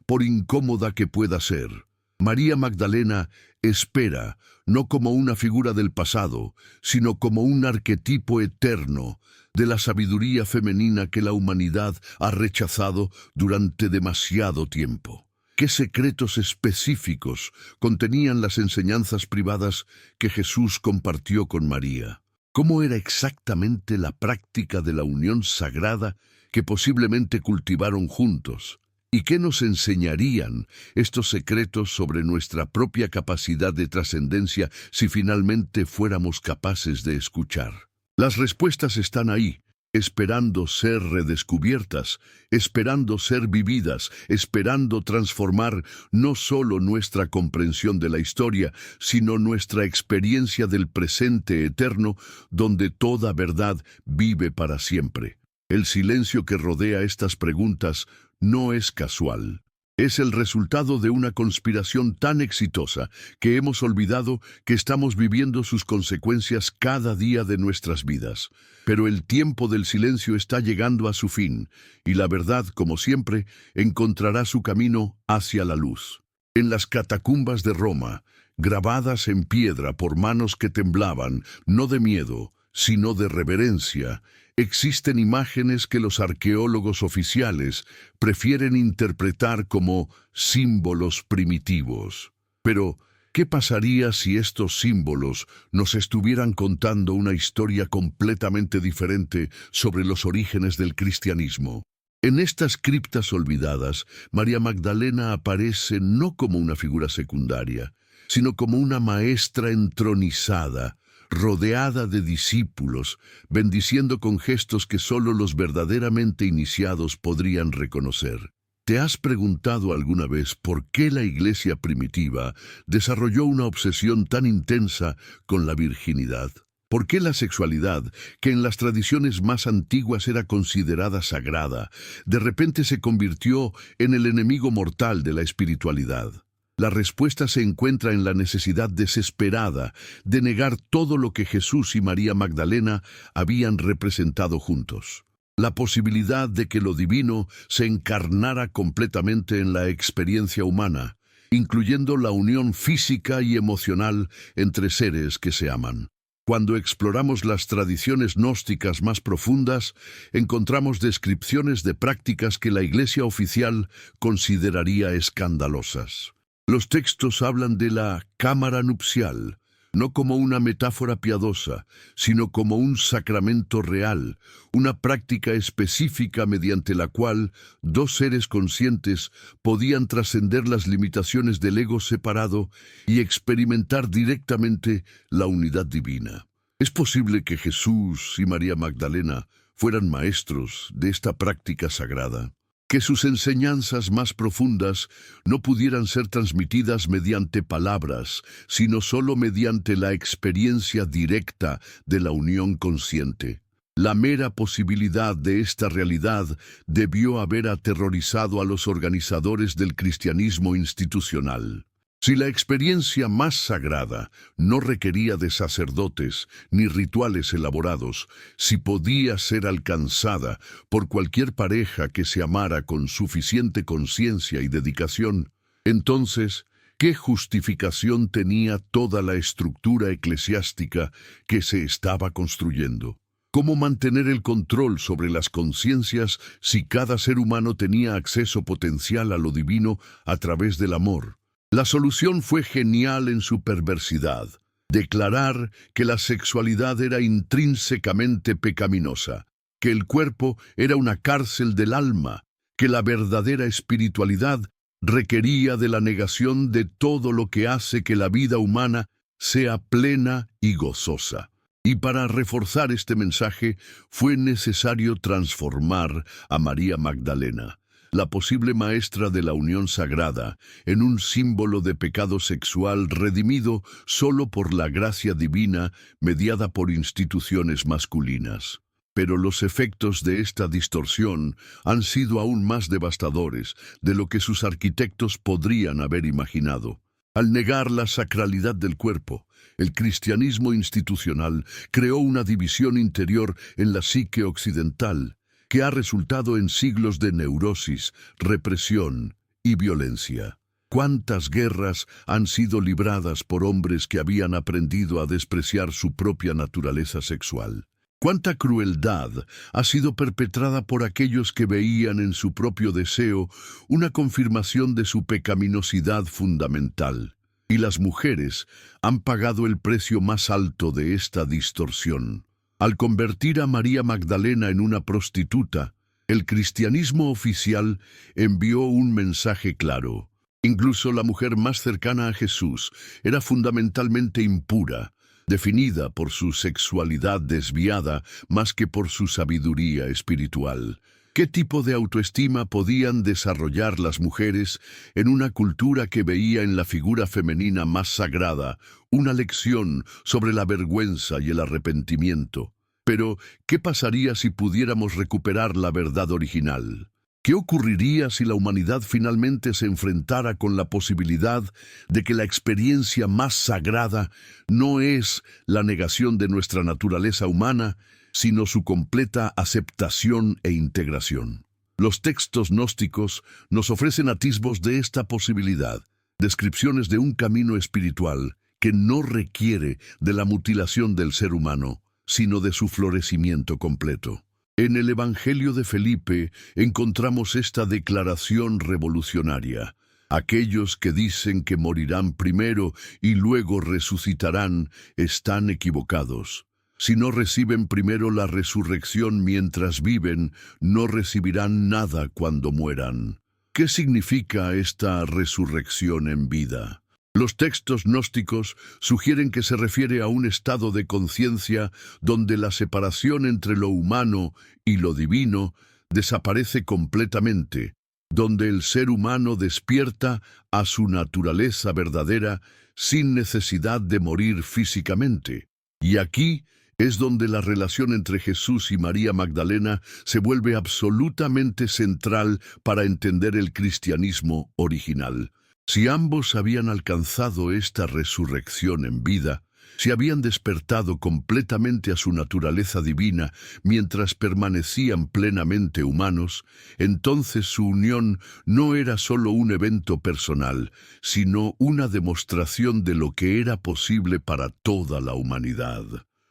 por incómoda que pueda ser. María Magdalena espera, no como una figura del pasado, sino como un arquetipo eterno de la sabiduría femenina que la humanidad ha rechazado durante demasiado tiempo. ¿Qué secretos específicos contenían las enseñanzas privadas que Jesús compartió con María? ¿Cómo era exactamente la práctica de la unión sagrada que posiblemente cultivaron juntos? ¿Y qué nos enseñarían estos secretos sobre nuestra propia capacidad de trascendencia si finalmente fuéramos capaces de escuchar? Las respuestas están ahí, esperando ser redescubiertas, esperando ser vividas, esperando transformar no solo nuestra comprensión de la historia, sino nuestra experiencia del presente eterno, donde toda verdad vive para siempre. El silencio que rodea estas preguntas no es casual. Es el resultado de una conspiración tan exitosa que hemos olvidado que estamos viviendo sus consecuencias cada día de nuestras vidas. Pero el tiempo del silencio está llegando a su fin, y la verdad, como siempre, encontrará su camino hacia la luz. En las catacumbas de Roma, grabadas en piedra por manos que temblaban, no de miedo, sino de reverencia, existen imágenes que los arqueólogos oficiales prefieren interpretar como símbolos primitivos. Pero, ¿qué pasaría si estos símbolos nos estuvieran contando una historia completamente diferente sobre los orígenes del cristianismo? En estas criptas olvidadas, María Magdalena aparece no como una figura secundaria, sino como una maestra entronizada, rodeada de discípulos, bendiciendo con gestos que solo los verdaderamente iniciados podrían reconocer. ¿Te has preguntado alguna vez por qué la iglesia primitiva desarrolló una obsesión tan intensa con la virginidad? ¿Por qué la sexualidad, que en las tradiciones más antiguas era considerada sagrada, de repente se convirtió en el enemigo mortal de la espiritualidad? La respuesta se encuentra en la necesidad desesperada de negar todo lo que Jesús y María Magdalena habían representado juntos. La posibilidad de que lo divino se encarnara completamente en la experiencia humana, incluyendo la unión física y emocional entre seres que se aman. Cuando exploramos las tradiciones gnósticas más profundas, encontramos descripciones de prácticas que la Iglesia oficial consideraría escandalosas. Los textos hablan de la cámara nupcial, no como una metáfora piadosa, sino como un sacramento real, una práctica específica mediante la cual dos seres conscientes podían trascender las limitaciones del ego separado y experimentar directamente la unidad divina. Es posible que Jesús y María Magdalena fueran maestros de esta práctica sagrada, que sus enseñanzas más profundas no pudieran ser transmitidas mediante palabras, sino solo mediante la experiencia directa de la unión consciente. La mera posibilidad de esta realidad debió haber aterrorizado a los organizadores del cristianismo institucional. Si la experiencia más sagrada no requería de sacerdotes ni rituales elaborados, si podía ser alcanzada por cualquier pareja que se amara con suficiente conciencia y dedicación, entonces, ¿qué justificación tenía toda la estructura eclesiástica que se estaba construyendo? ¿Cómo mantener el control sobre las conciencias si cada ser humano tenía acceso potencial a lo divino a través del amor? La solución fue genial en su perversidad: declarar que la sexualidad era intrínsecamente pecaminosa, que el cuerpo era una cárcel del alma, que la verdadera espiritualidad requería de la negación de todo lo que hace que la vida humana sea plena y gozosa. Y para reforzar este mensaje fue necesario transformar a María Magdalena, la posible maestra de la unión sagrada, en un símbolo de pecado sexual redimido solo por la gracia divina mediada por instituciones masculinas. Pero los efectos de esta distorsión han sido aún más devastadores de lo que sus arquitectos podrían haber imaginado. Al negar la sacralidad del cuerpo, el cristianismo institucional creó una división interior en la psique occidental, que ha resultado en siglos de neurosis, represión y violencia. ¿Cuántas guerras han sido libradas por hombres que habían aprendido a despreciar su propia naturaleza sexual? ¿Cuánta crueldad ha sido perpetrada por aquellos que veían en su propio deseo una confirmación de su pecaminosidad fundamental? Y las mujeres han pagado el precio más alto de esta distorsión. Al convertir a María Magdalena en una prostituta, el cristianismo oficial envió un mensaje claro. Incluso la mujer más cercana a Jesús era fundamentalmente impura, definida por su sexualidad desviada más que por su sabiduría espiritual. ¿Qué tipo de autoestima podían desarrollar las mujeres en una cultura que veía en la figura femenina más sagrada una lección sobre la vergüenza y el arrepentimiento? Pero, ¿qué pasaría si pudiéramos recuperar la verdad original? ¿Qué ocurriría si la humanidad finalmente se enfrentara con la posibilidad de que la experiencia más sagrada no es la negación de nuestra naturaleza humana, sino su completa aceptación e integración? Los textos gnósticos nos ofrecen atisbos de esta posibilidad, descripciones de un camino espiritual que no requiere de la mutilación del ser humano, sino de su florecimiento completo. En el Evangelio de Felipe encontramos esta declaración revolucionaria. Aquellos que dicen que morirán primero y luego resucitarán están equivocados. Si no reciben primero la resurrección mientras viven, no recibirán nada cuando mueran. ¿Qué significa esta resurrección en vida? Los textos gnósticos sugieren que se refiere a un estado de conciencia donde la separación entre lo humano y lo divino desaparece completamente, donde el ser humano despierta a su naturaleza verdadera sin necesidad de morir físicamente. Y aquí es donde la relación entre Jesús y María Magdalena se vuelve absolutamente central para entender el cristianismo original. Si ambos habían alcanzado esta resurrección en vida, si habían despertado completamente a su naturaleza divina mientras permanecían plenamente humanos, entonces su unión no era solo un evento personal, sino una demostración de lo que era posible para toda la humanidad.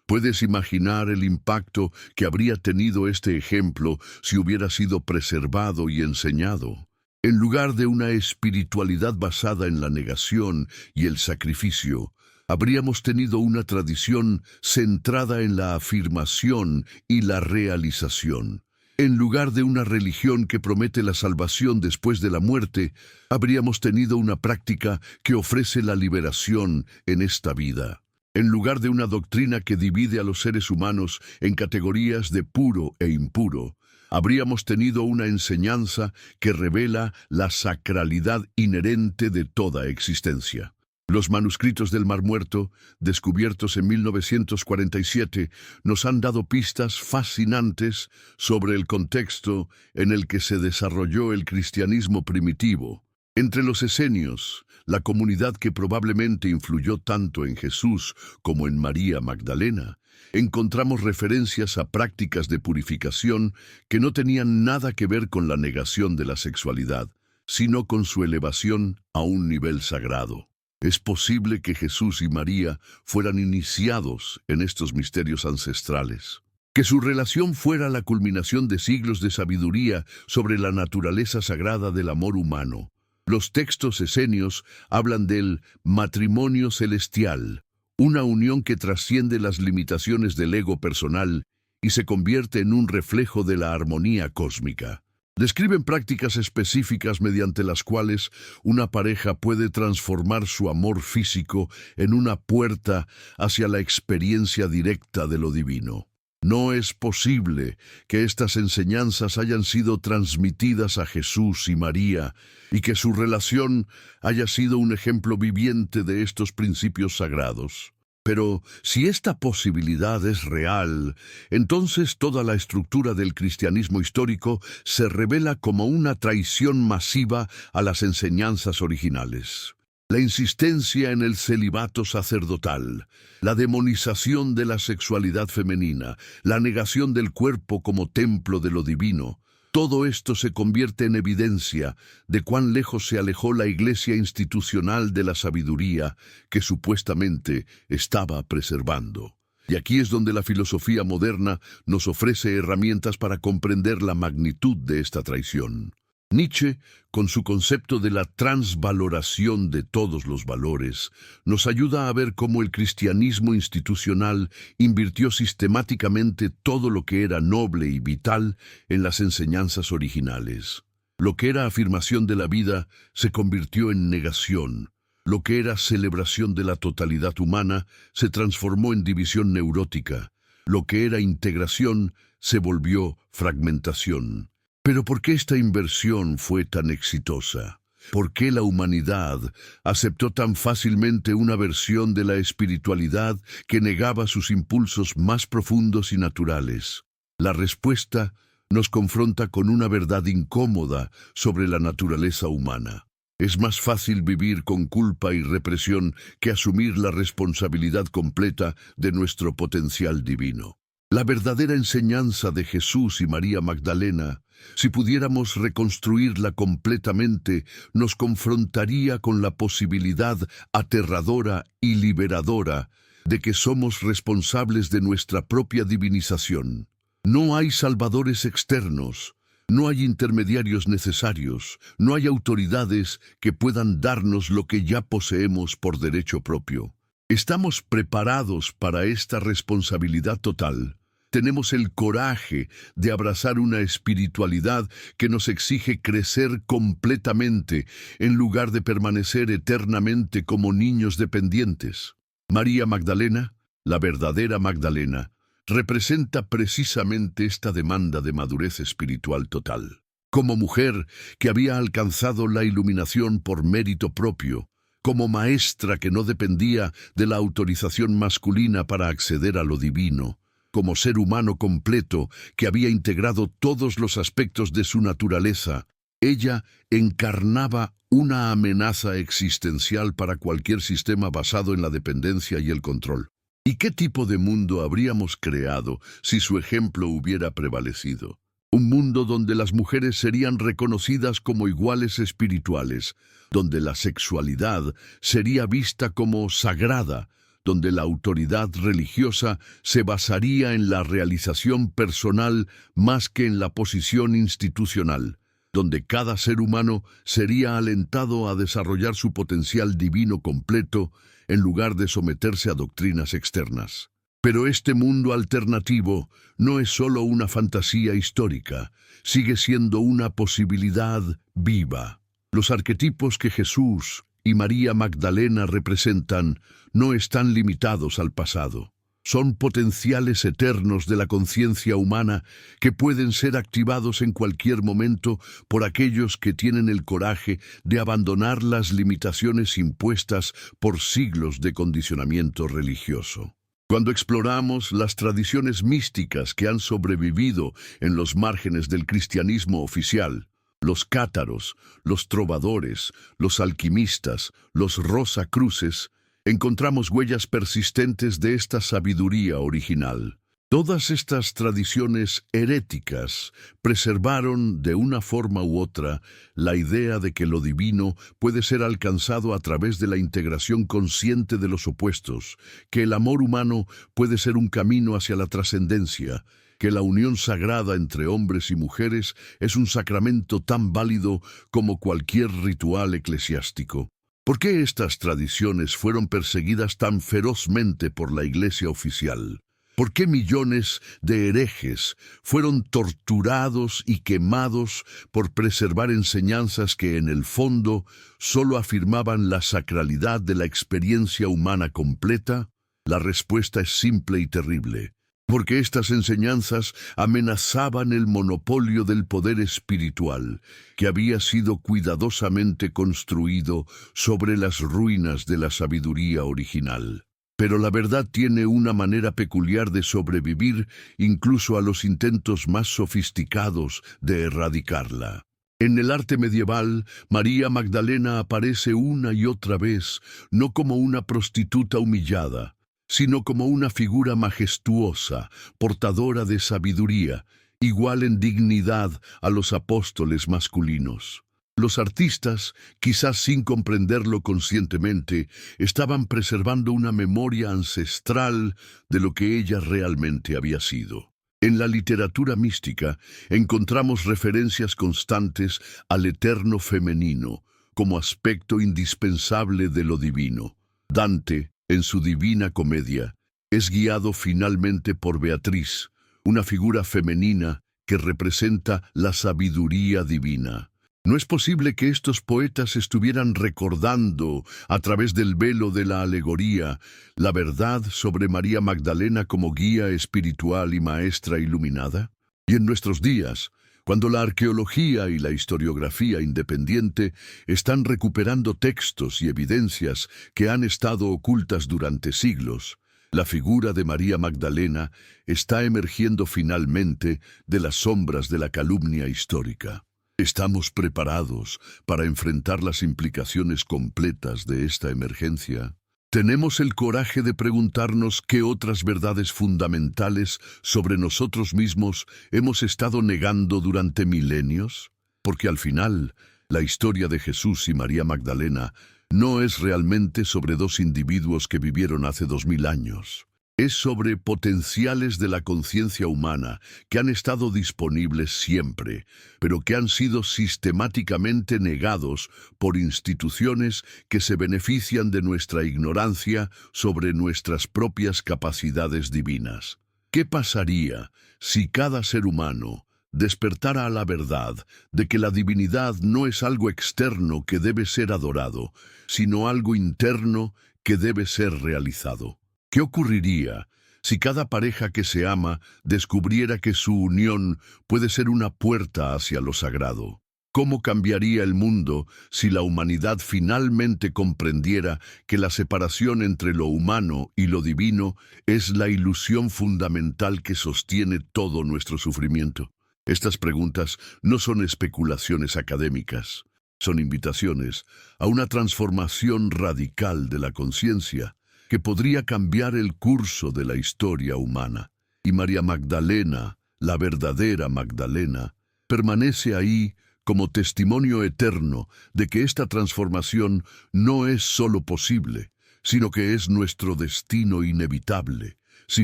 ¿Puedes imaginar el impacto que habría tenido este ejemplo si hubiera sido preservado y enseñado? En lugar de una espiritualidad basada en la negación y el sacrificio, habríamos tenido una tradición centrada en la afirmación y la realización. En lugar de una religión que promete la salvación después de la muerte, habríamos tenido una práctica que ofrece la liberación en esta vida. En lugar de una doctrina que divide a los seres humanos en categorías de puro e impuro, habríamos tenido una enseñanza que revela la sacralidad inherente de toda existencia. Los manuscritos del Mar Muerto, descubiertos en 1947, nos han dado pistas fascinantes sobre el contexto en el que se desarrolló el cristianismo primitivo. Entre los esenios, la comunidad que probablemente influyó tanto en Jesús como en María Magdalena, encontramos referencias a prácticas de purificación que no tenían nada que ver con la negación de la sexualidad, sino con su elevación a un nivel sagrado. Es posible que Jesús y María fueran iniciados en estos misterios ancestrales, que su relación fuera la culminación de siglos de sabiduría sobre la naturaleza sagrada del amor humano. Los textos esenios hablan del matrimonio celestial, una unión que trasciende las limitaciones del ego personal y se convierte en un reflejo de la armonía cósmica. Describen prácticas específicas mediante las cuales una pareja puede transformar su amor físico en una puerta hacia la experiencia directa de lo divino. No es posible que estas enseñanzas hayan sido transmitidas a Jesús y María y que su relación haya sido un ejemplo viviente de estos principios sagrados. Pero si esta posibilidad es real, entonces toda la estructura del cristianismo histórico se revela como una traición masiva a las enseñanzas originales. La insistencia en el celibato sacerdotal, la demonización de la sexualidad femenina, la negación del cuerpo como templo de lo divino, todo esto se convierte en evidencia de cuán lejos se alejó la Iglesia institucional de la sabiduría que supuestamente estaba preservando. Y aquí es donde la filosofía moderna nos ofrece herramientas para comprender la magnitud de esta traición. Nietzsche, con su concepto de la transvaloración de todos los valores, nos ayuda a ver cómo el cristianismo institucional invirtió sistemáticamente todo lo que era noble y vital en las enseñanzas originales. Lo que era afirmación de la vida se convirtió en negación. Lo que era celebración de la totalidad humana se transformó en división neurótica. Lo que era integración se volvió fragmentación. Pero ¿por qué esta inversión fue tan exitosa? ¿Por qué la humanidad aceptó tan fácilmente una versión de la espiritualidad que negaba sus impulsos más profundos y naturales? La respuesta nos confronta con una verdad incómoda sobre la naturaleza humana. Es más fácil vivir con culpa y represión que asumir la responsabilidad completa de nuestro potencial divino. La verdadera enseñanza de Jesús y María Magdalena, si pudiéramos reconstruirla completamente, nos confrontaría con la posibilidad aterradora y liberadora de que somos responsables de nuestra propia divinización. No hay salvadores externos, no hay intermediarios necesarios, no hay autoridades que puedan darnos lo que ya poseemos por derecho propio. ¿Estamos preparados para esta responsabilidad total? Tenemos el coraje de abrazar una espiritualidad que nos exige crecer completamente en lugar de permanecer eternamente como niños dependientes. María Magdalena, la verdadera Magdalena, representa precisamente esta demanda de madurez espiritual total. Como mujer que había alcanzado la iluminación por mérito propio, como maestra que no dependía de la autorización masculina para acceder a lo divino, como ser humano completo que había integrado todos los aspectos de su naturaleza, ella encarnaba una amenaza existencial para cualquier sistema basado en la dependencia y el control. ¿Y qué tipo de mundo habríamos creado si su ejemplo hubiera prevalecido? Un mundo donde las mujeres serían reconocidas como iguales espirituales, donde la sexualidad sería vista como sagrada, donde la autoridad religiosa se basaría en la realización personal más que en la posición institucional, donde cada ser humano sería alentado a desarrollar su potencial divino completo en lugar de someterse a doctrinas externas. Pero este mundo alternativo no es solo una fantasía histórica, sigue siendo una posibilidad viva. Los arquetipos que Jesús y María Magdalena representan no están limitados al pasado. Son potenciales eternos de la conciencia humana que pueden ser activados en cualquier momento por aquellos que tienen el coraje de abandonar las limitaciones impuestas por siglos de condicionamiento religioso. Cuando exploramos las tradiciones místicas que han sobrevivido en los márgenes del cristianismo oficial, los cátaros, los trovadores, los alquimistas, los rosacruces, encontramos huellas persistentes de esta sabiduría original. Todas estas tradiciones heréticas preservaron de una forma u otra la idea de que lo divino puede ser alcanzado a través de la integración consciente de los opuestos, que el amor humano puede ser un camino hacia la trascendencia, que la unión sagrada entre hombres y mujeres es un sacramento tan válido como cualquier ritual eclesiástico. ¿Por qué estas tradiciones fueron perseguidas tan ferozmente por la Iglesia oficial? ¿Por qué millones de herejes fueron torturados y quemados por preservar enseñanzas que en el fondo solo afirmaban la sacralidad de la experiencia humana completa? La respuesta es simple y terrible. Porque estas enseñanzas amenazaban el monopolio del poder espiritual que había sido cuidadosamente construido sobre las ruinas de la sabiduría original. Pero la verdad tiene una manera peculiar de sobrevivir incluso a los intentos más sofisticados de erradicarla. En el arte medieval, María Magdalena aparece una y otra vez, no como una prostituta humillada, sino como una figura majestuosa, portadora de sabiduría, igual en dignidad a los apóstoles masculinos. Los artistas, quizás sin comprenderlo conscientemente, estaban preservando una memoria ancestral de lo que ella realmente había sido. En la literatura mística encontramos referencias constantes al eterno femenino como aspecto indispensable de lo divino. Dante, en su Divina Comedia, es guiado finalmente por Beatriz, una figura femenina que representa la sabiduría divina. No es posible que estos poetas estuvieran recordando, a través del velo de la alegoría, la verdad sobre María Magdalena como guía espiritual y maestra iluminada. Y en nuestros días, cuando la arqueología y la historiografía independiente están recuperando textos y evidencias que han estado ocultas durante siglos, La figura de María Magdalena está emergiendo finalmente de las sombras de la calumnia histórica. ¿Estamos preparados para enfrentar las implicaciones completas de esta emergencia? ¿Tenemos el coraje de preguntarnos qué otras verdades fundamentales sobre nosotros mismos hemos estado negando durante milenios? Porque al final, la historia de Jesús y María Magdalena no es realmente sobre dos individuos que vivieron hace 2000 años. Es sobre potenciales de la conciencia humana que han estado disponibles siempre, pero que han sido sistemáticamente negados por instituciones que se benefician de nuestra ignorancia sobre nuestras propias capacidades divinas. ¿Qué pasaría si cada ser humano despertara a la verdad de que la divinidad no es algo externo que debe ser adorado, sino algo interno que debe ser realizado? ¿Qué ocurriría si cada pareja que se ama descubriera que su unión puede ser una puerta hacia lo sagrado? ¿Cómo cambiaría el mundo si la humanidad finalmente comprendiera que la separación entre lo humano y lo divino es la ilusión fundamental que sostiene todo nuestro sufrimiento? Estas preguntas no son especulaciones académicas, son invitaciones a una transformación radical de la conciencia que podría cambiar el curso de la historia humana. Y María Magdalena, la verdadera Magdalena, permanece ahí como testimonio eterno de que esta transformación no es solo posible, sino que es nuestro destino inevitable, si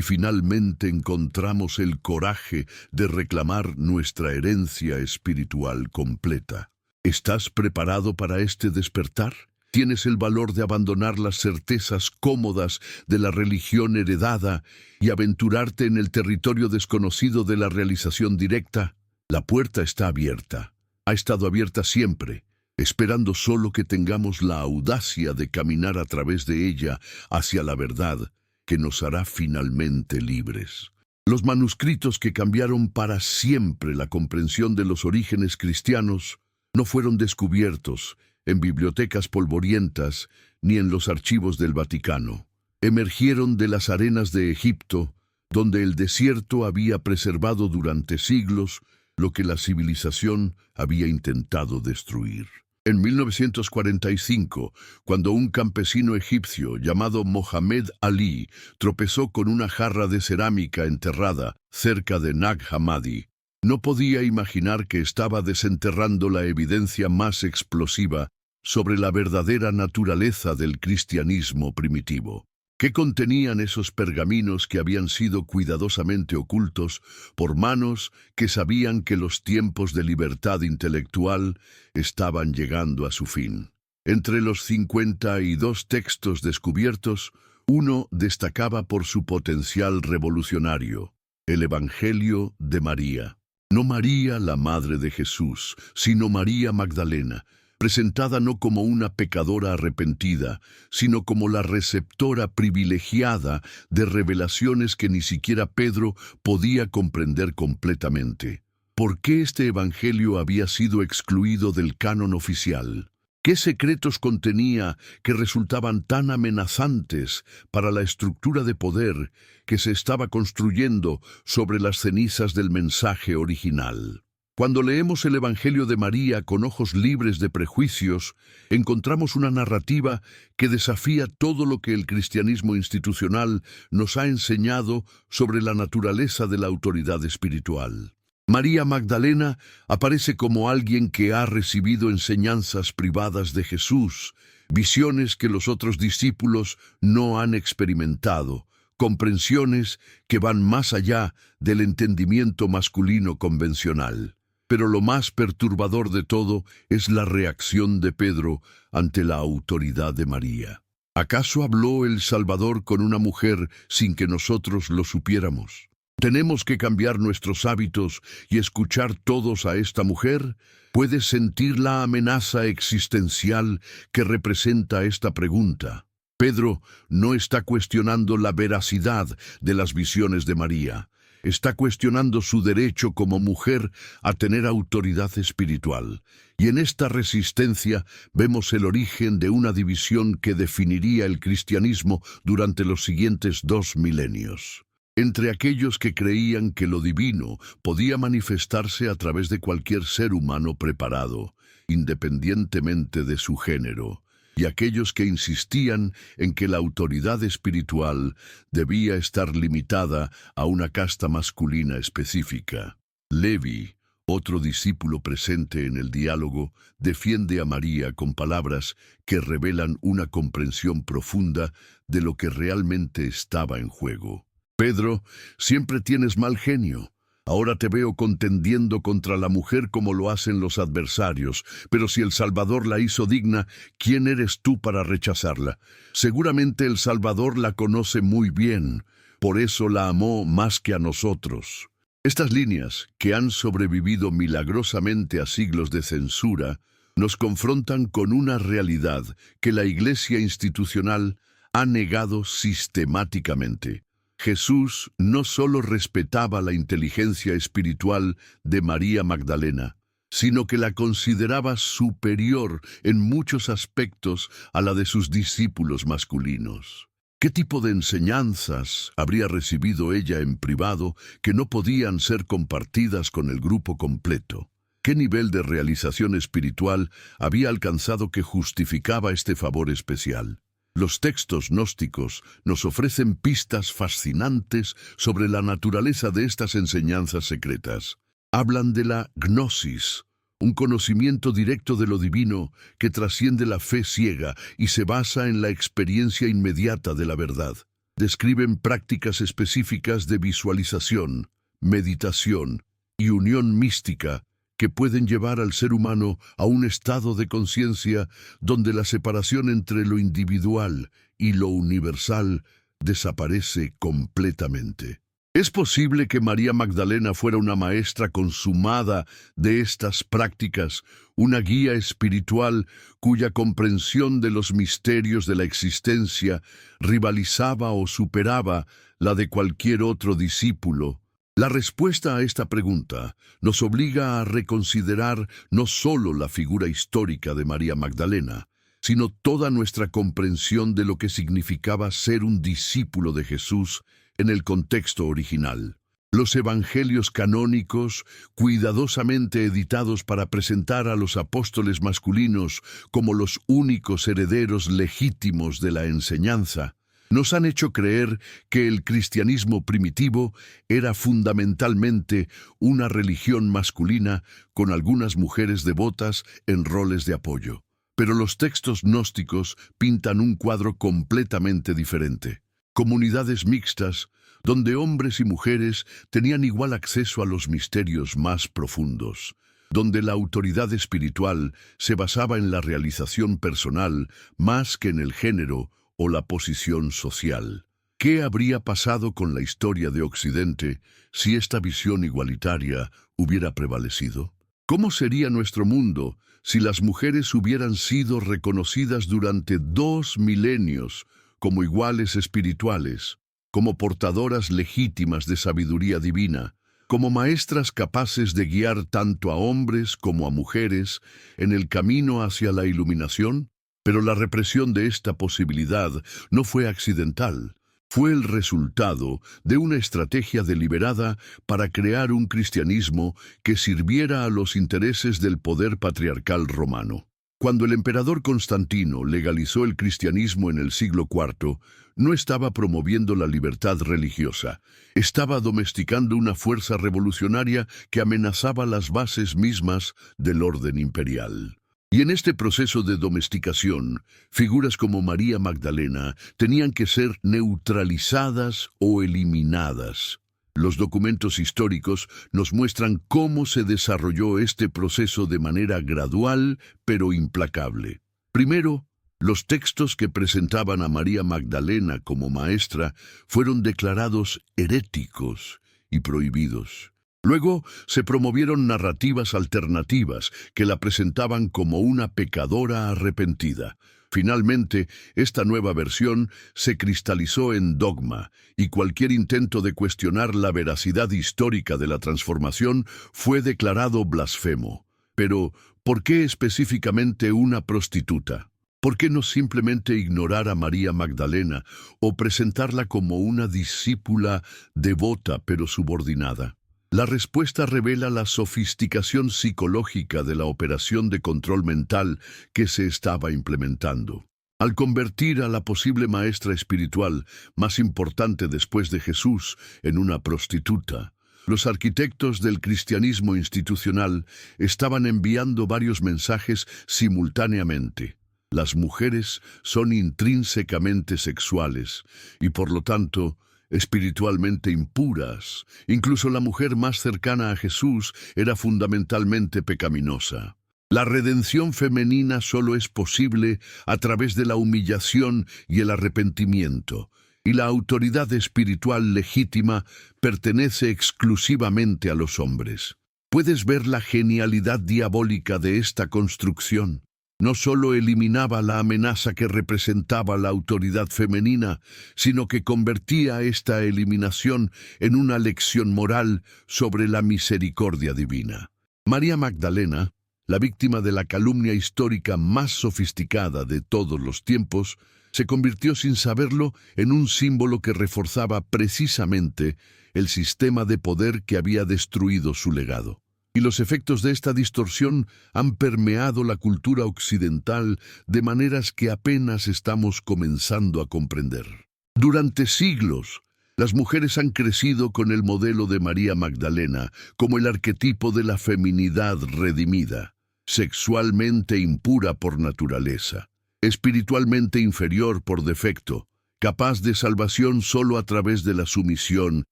finalmente encontramos el coraje de reclamar nuestra herencia espiritual completa. ¿Estás preparado para este despertar? ¿Tienes el valor de abandonar las certezas cómodas de la religión heredada y aventurarte en el territorio desconocido de la realización directa? La puerta está abierta. Ha estado abierta siempre, esperando solo que tengamos la audacia de caminar a través de ella hacia la verdad que nos hará finalmente libres. Los manuscritos que cambiaron para siempre la comprensión de los orígenes cristianos no fueron descubiertos en bibliotecas polvorientas ni en los archivos del Vaticano. Emergieron de las arenas de Egipto, donde el desierto había preservado durante siglos lo que la civilización había intentado destruir. En 1945, cuando un campesino egipcio llamado Mohamed Ali tropezó con una jarra de cerámica enterrada cerca de Nag Hammadi, no podía imaginar que estaba desenterrando la evidencia más explosiva sobre la verdadera naturaleza del cristianismo primitivo. ¿Qué contenían esos pergaminos que habían sido cuidadosamente ocultos por manos que sabían que los tiempos de libertad intelectual estaban llegando a su fin? Entre los 52 textos descubiertos, uno destacaba por su potencial revolucionario: el Evangelio de María. No María, la madre de Jesús, sino María Magdalena, presentada no como una pecadora arrepentida, sino como la receptora privilegiada de revelaciones que ni siquiera Pedro podía comprender completamente. ¿Por qué este evangelio había sido excluido del canon oficial? ¿Qué secretos contenía que resultaban tan amenazantes para la estructura de poder que se estaba construyendo sobre las cenizas del mensaje original? Cuando leemos el Evangelio de María con ojos libres de prejuicios, encontramos una narrativa que desafía todo lo que el cristianismo institucional nos ha enseñado sobre la naturaleza de la autoridad espiritual. María Magdalena aparece como alguien que ha recibido enseñanzas privadas de Jesús, visiones que los otros discípulos no han experimentado, comprensiones que van más allá del entendimiento masculino convencional. Pero lo más perturbador de todo es la reacción de Pedro ante la autoridad de María. ¿Acaso habló el Salvador con una mujer sin que nosotros lo supiéramos? ¿Tenemos que cambiar nuestros hábitos y escuchar todos a esta mujer? ¿Puedes sentir la amenaza existencial que representa esta pregunta? Pedro no está cuestionando la veracidad de las visiones de María. Está cuestionando su derecho como mujer a tener autoridad espiritual. Y en esta resistencia vemos el origen de una división que definiría el cristianismo durante los siguientes 2 milenios. Entre aquellos que creían que lo divino podía manifestarse a través de cualquier ser humano preparado, independientemente de su género, y aquellos que insistían en que la autoridad espiritual debía estar limitada a una casta masculina específica. Levi, otro discípulo presente en el diálogo, defiende a María con palabras que revelan una comprensión profunda de lo que realmente estaba en juego. Pedro, siempre tienes mal genio. Ahora te veo contendiendo contra la mujer como lo hacen los adversarios, pero si el Salvador la hizo digna, ¿quién eres tú para rechazarla? Seguramente el Salvador la conoce muy bien, por eso la amó más que a nosotros. Estas líneas, que han sobrevivido milagrosamente a siglos de censura, nos confrontan con una realidad que la Iglesia institucional ha negado sistemáticamente. Jesús no solo respetaba la inteligencia espiritual de María Magdalena, sino que la consideraba superior en muchos aspectos a la de sus discípulos masculinos. ¿Qué tipo de enseñanzas habría recibido ella en privado que no podían ser compartidas con el grupo completo? ¿Qué nivel de realización espiritual había alcanzado que justificaba este favor especial? Los textos gnósticos nos ofrecen pistas fascinantes sobre la naturaleza de estas enseñanzas secretas. Hablan de la gnosis, un conocimiento directo de lo divino que trasciende la fe ciega y se basa en la experiencia inmediata de la verdad. Describen prácticas específicas de visualización, meditación y unión mística que pueden llevar al ser humano a un estado de conciencia donde la separación entre lo individual y lo universal desaparece completamente. ¿Es posible que María Magdalena fuera una maestra consumada de estas prácticas, una guía espiritual cuya comprensión de los misterios de la existencia rivalizaba o superaba la de cualquier otro discípulo? La respuesta a esta pregunta nos obliga a reconsiderar no solo la figura histórica de María Magdalena, sino toda nuestra comprensión de lo que significaba ser un discípulo de Jesús en el contexto original. Los evangelios canónicos, cuidadosamente editados para presentar a los apóstoles masculinos como los únicos herederos legítimos de la enseñanza, nos han hecho creer que el cristianismo primitivo era fundamentalmente una religión masculina con algunas mujeres devotas en roles de apoyo. Pero los textos gnósticos pintan un cuadro completamente diferente. Comunidades mixtas, donde hombres y mujeres tenían igual acceso a los misterios más profundos, donde la autoridad espiritual se basaba en la realización personal más que en el género o la posición social. ¿Qué habría pasado con la historia de Occidente si esta visión igualitaria hubiera prevalecido? ¿Cómo sería nuestro mundo si las mujeres hubieran sido reconocidas durante 2 milenios como iguales espirituales, como portadoras legítimas de sabiduría divina, como maestras capaces de guiar tanto a hombres como a mujeres en el camino hacia la iluminación? Pero la represión de esta posibilidad no fue accidental. Fue el resultado de una estrategia deliberada para crear un cristianismo que sirviera a los intereses del poder patriarcal romano. Cuando el emperador Constantino legalizó el cristianismo en el siglo IV, no estaba promoviendo la libertad religiosa, estaba domesticando una fuerza revolucionaria que amenazaba las bases mismas del orden imperial. Y en este proceso de domesticación, figuras como María Magdalena tenían que ser neutralizadas o eliminadas. Los documentos históricos nos muestran cómo se desarrolló este proceso de manera gradual pero implacable. Primero, los textos que presentaban a María Magdalena como maestra fueron declarados heréticos y prohibidos. Luego se promovieron narrativas alternativas que la presentaban como una pecadora arrepentida. Finalmente, esta nueva versión se cristalizó en dogma, y cualquier intento de cuestionar la veracidad histórica de la transformación fue declarado blasfemo. Pero, ¿por qué específicamente una prostituta? ¿Por qué no simplemente ignorar a María Magdalena o presentarla como una discípula devota pero subordinada? La respuesta revela la sofisticación psicológica de la operación de control mental que se estaba implementando. Al convertir a la posible maestra espiritual más importante después de Jesús en una prostituta, los arquitectos del cristianismo institucional estaban enviando varios mensajes simultáneamente. Las mujeres son intrínsecamente sexuales y, por lo tanto, espiritualmente impuras. Incluso la mujer más cercana a Jesús era fundamentalmente pecaminosa. La redención femenina solo es posible a través de la humillación y el arrepentimiento, y la autoridad espiritual legítima pertenece exclusivamente a los hombres. ¿Puedes ver la genialidad diabólica de esta construcción? No solo eliminaba la amenaza que representaba la autoridad femenina, sino que convertía esta eliminación en una lección moral sobre la misericordia divina. María Magdalena, la víctima de la calumnia histórica más sofisticada de todos los tiempos, se convirtió sin saberlo en un símbolo que reforzaba precisamente el sistema de poder que había destruido su legado. Y los efectos de esta distorsión han permeado la cultura occidental de maneras que apenas estamos comenzando a comprender. Durante siglos, las mujeres han crecido con el modelo de María Magdalena como el arquetipo de la feminidad redimida, sexualmente impura por naturaleza, espiritualmente inferior por defecto, capaz de salvación solo a través de la sumisión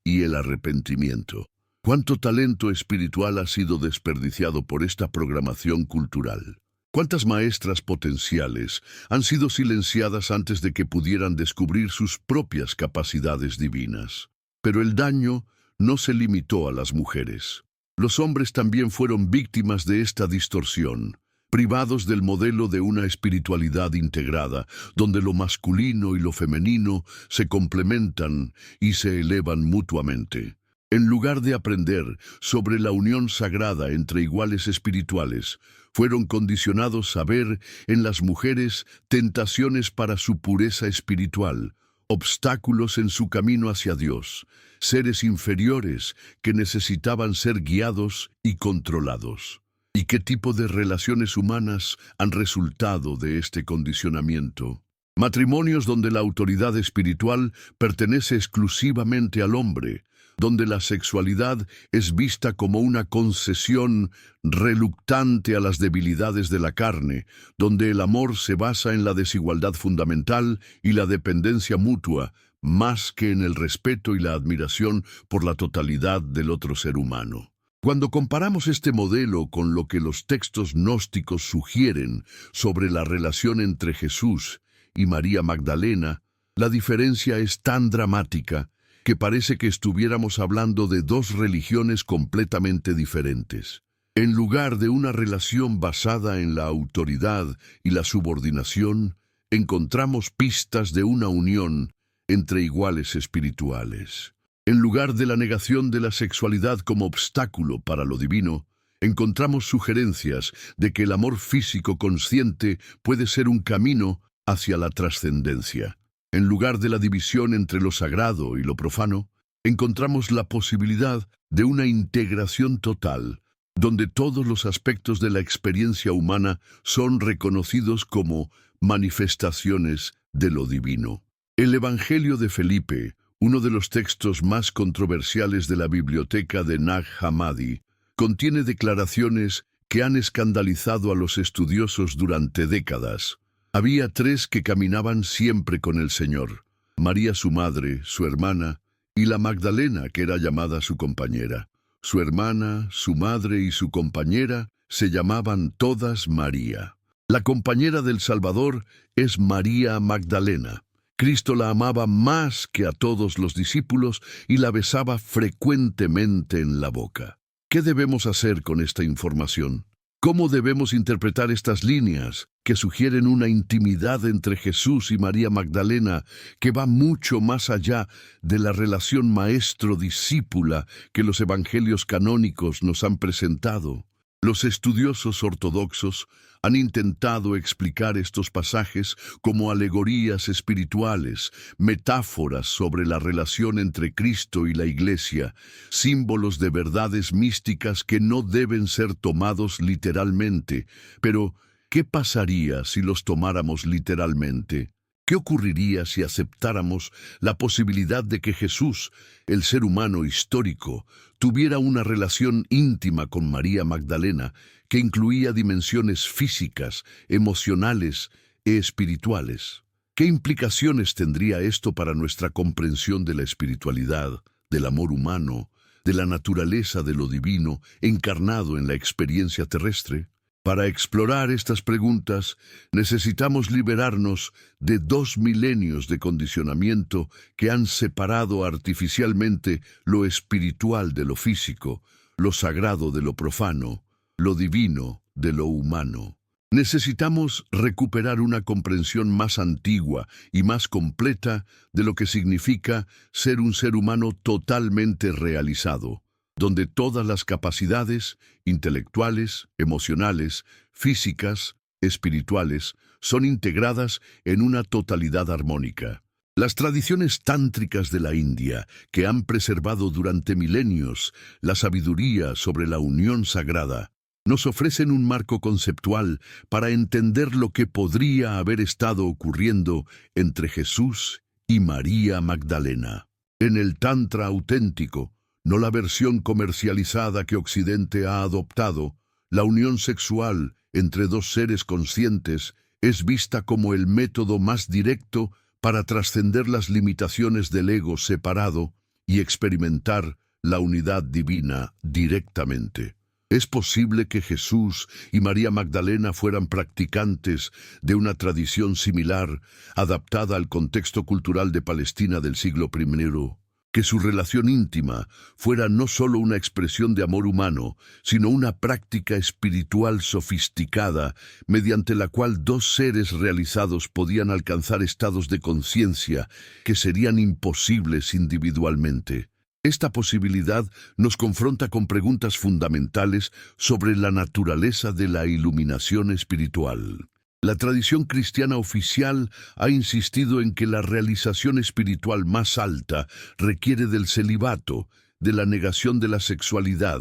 y el arrepentimiento. ¿Cuánto talento espiritual ha sido desperdiciado por esta programación cultural? ¿Cuántas maestras potenciales han sido silenciadas antes de que pudieran descubrir sus propias capacidades divinas? Pero el daño no se limitó a las mujeres. Los hombres también fueron víctimas de esta distorsión, privados del modelo de una espiritualidad integrada, donde lo masculino y lo femenino se complementan y se elevan mutuamente. En lugar de aprender sobre la unión sagrada entre iguales espirituales, fueron condicionados a ver en las mujeres tentaciones para su pureza espiritual, obstáculos en su camino hacia Dios, seres inferiores que necesitaban ser guiados y controlados. ¿Y qué tipo de relaciones humanas han resultado de este condicionamiento? Matrimonios donde la autoridad espiritual pertenece exclusivamente al hombre, donde la sexualidad es vista como una concesión reluctante a las debilidades de la carne, donde el amor se basa en la desigualdad fundamental y la dependencia mutua, más que en el respeto y la admiración por la totalidad del otro ser humano. Cuando comparamos este modelo con lo que los textos gnósticos sugieren sobre la relación entre Jesús y María Magdalena, la diferencia es tan dramática que parece que estuviéramos hablando de dos religiones completamente diferentes. En lugar de una relación basada en la autoridad y la subordinación, encontramos pistas de una unión entre iguales espirituales. En lugar de la negación de la sexualidad como obstáculo para lo divino, encontramos sugerencias de que el amor físico consciente puede ser un camino hacia la trascendencia. En lugar de la división entre lo sagrado y lo profano, encontramos la posibilidad de una integración total, donde todos los aspectos de la experiencia humana son reconocidos como manifestaciones de lo divino. El Evangelio de Felipe, uno de los textos más controversiales de la biblioteca de Nag Hammadi, contiene declaraciones que han escandalizado a los estudiosos durante décadas. Había tres que caminaban siempre con el Señor: María su madre, su hermana, y la Magdalena, que era llamada su compañera. Su hermana, su madre y su compañera se llamaban todas María. La compañera del Salvador es María Magdalena. Cristo la amaba más que a todos los discípulos y la besaba frecuentemente en la boca. ¿Qué debemos hacer con esta información? ¿Cómo debemos interpretar estas líneas que sugieren una intimidad entre Jesús y María Magdalena que va mucho más allá de la relación maestro-discípula que los evangelios canónicos nos han presentado? Los estudiosos ortodoxos han intentado explicar estos pasajes como alegorías espirituales, metáforas sobre la relación entre Cristo y la Iglesia, símbolos de verdades místicas que no deben ser tomados literalmente. Pero, ¿qué pasaría si los tomáramos literalmente? ¿Qué ocurriría si aceptáramos la posibilidad de que Jesús, el ser humano histórico, tuviera una relación íntima con María Magdalena que incluía dimensiones físicas, emocionales e espirituales? ¿Qué implicaciones tendría esto para nuestra comprensión de la espiritualidad, del amor humano, de la naturaleza de lo divino encarnado en la experiencia terrestre? Para explorar estas preguntas, necesitamos liberarnos de 2 milenios de condicionamiento que han separado artificialmente lo espiritual de lo físico, lo sagrado de lo profano, lo divino de lo humano. Necesitamos recuperar una comprensión más antigua y más completa de lo que significa ser un ser humano totalmente realizado, donde todas las capacidades intelectuales, emocionales, físicas, espirituales, son integradas en una totalidad armónica. Las tradiciones tántricas de la India, que han preservado durante milenios la sabiduría sobre la unión sagrada, nos ofrecen un marco conceptual para entender lo que podría haber estado ocurriendo entre Jesús y María Magdalena. En el Tantra auténtico, no la versión comercializada que Occidente ha adoptado, la unión sexual entre dos seres conscientes es vista como el método más directo para trascender las limitaciones del ego separado y experimentar la unidad divina directamente. ¿Es posible que Jesús y María Magdalena fueran practicantes de una tradición similar, adaptada al contexto cultural de Palestina del siglo I? Que su relación íntima fuera no solo una expresión de amor humano, sino una práctica espiritual sofisticada, mediante la cual dos seres realizados podían alcanzar estados de conciencia que serían imposibles individualmente. Esta posibilidad nos confronta con preguntas fundamentales sobre la naturaleza de la iluminación espiritual. La tradición cristiana oficial ha insistido en que la realización espiritual más alta requiere del celibato, de la negación de la sexualidad,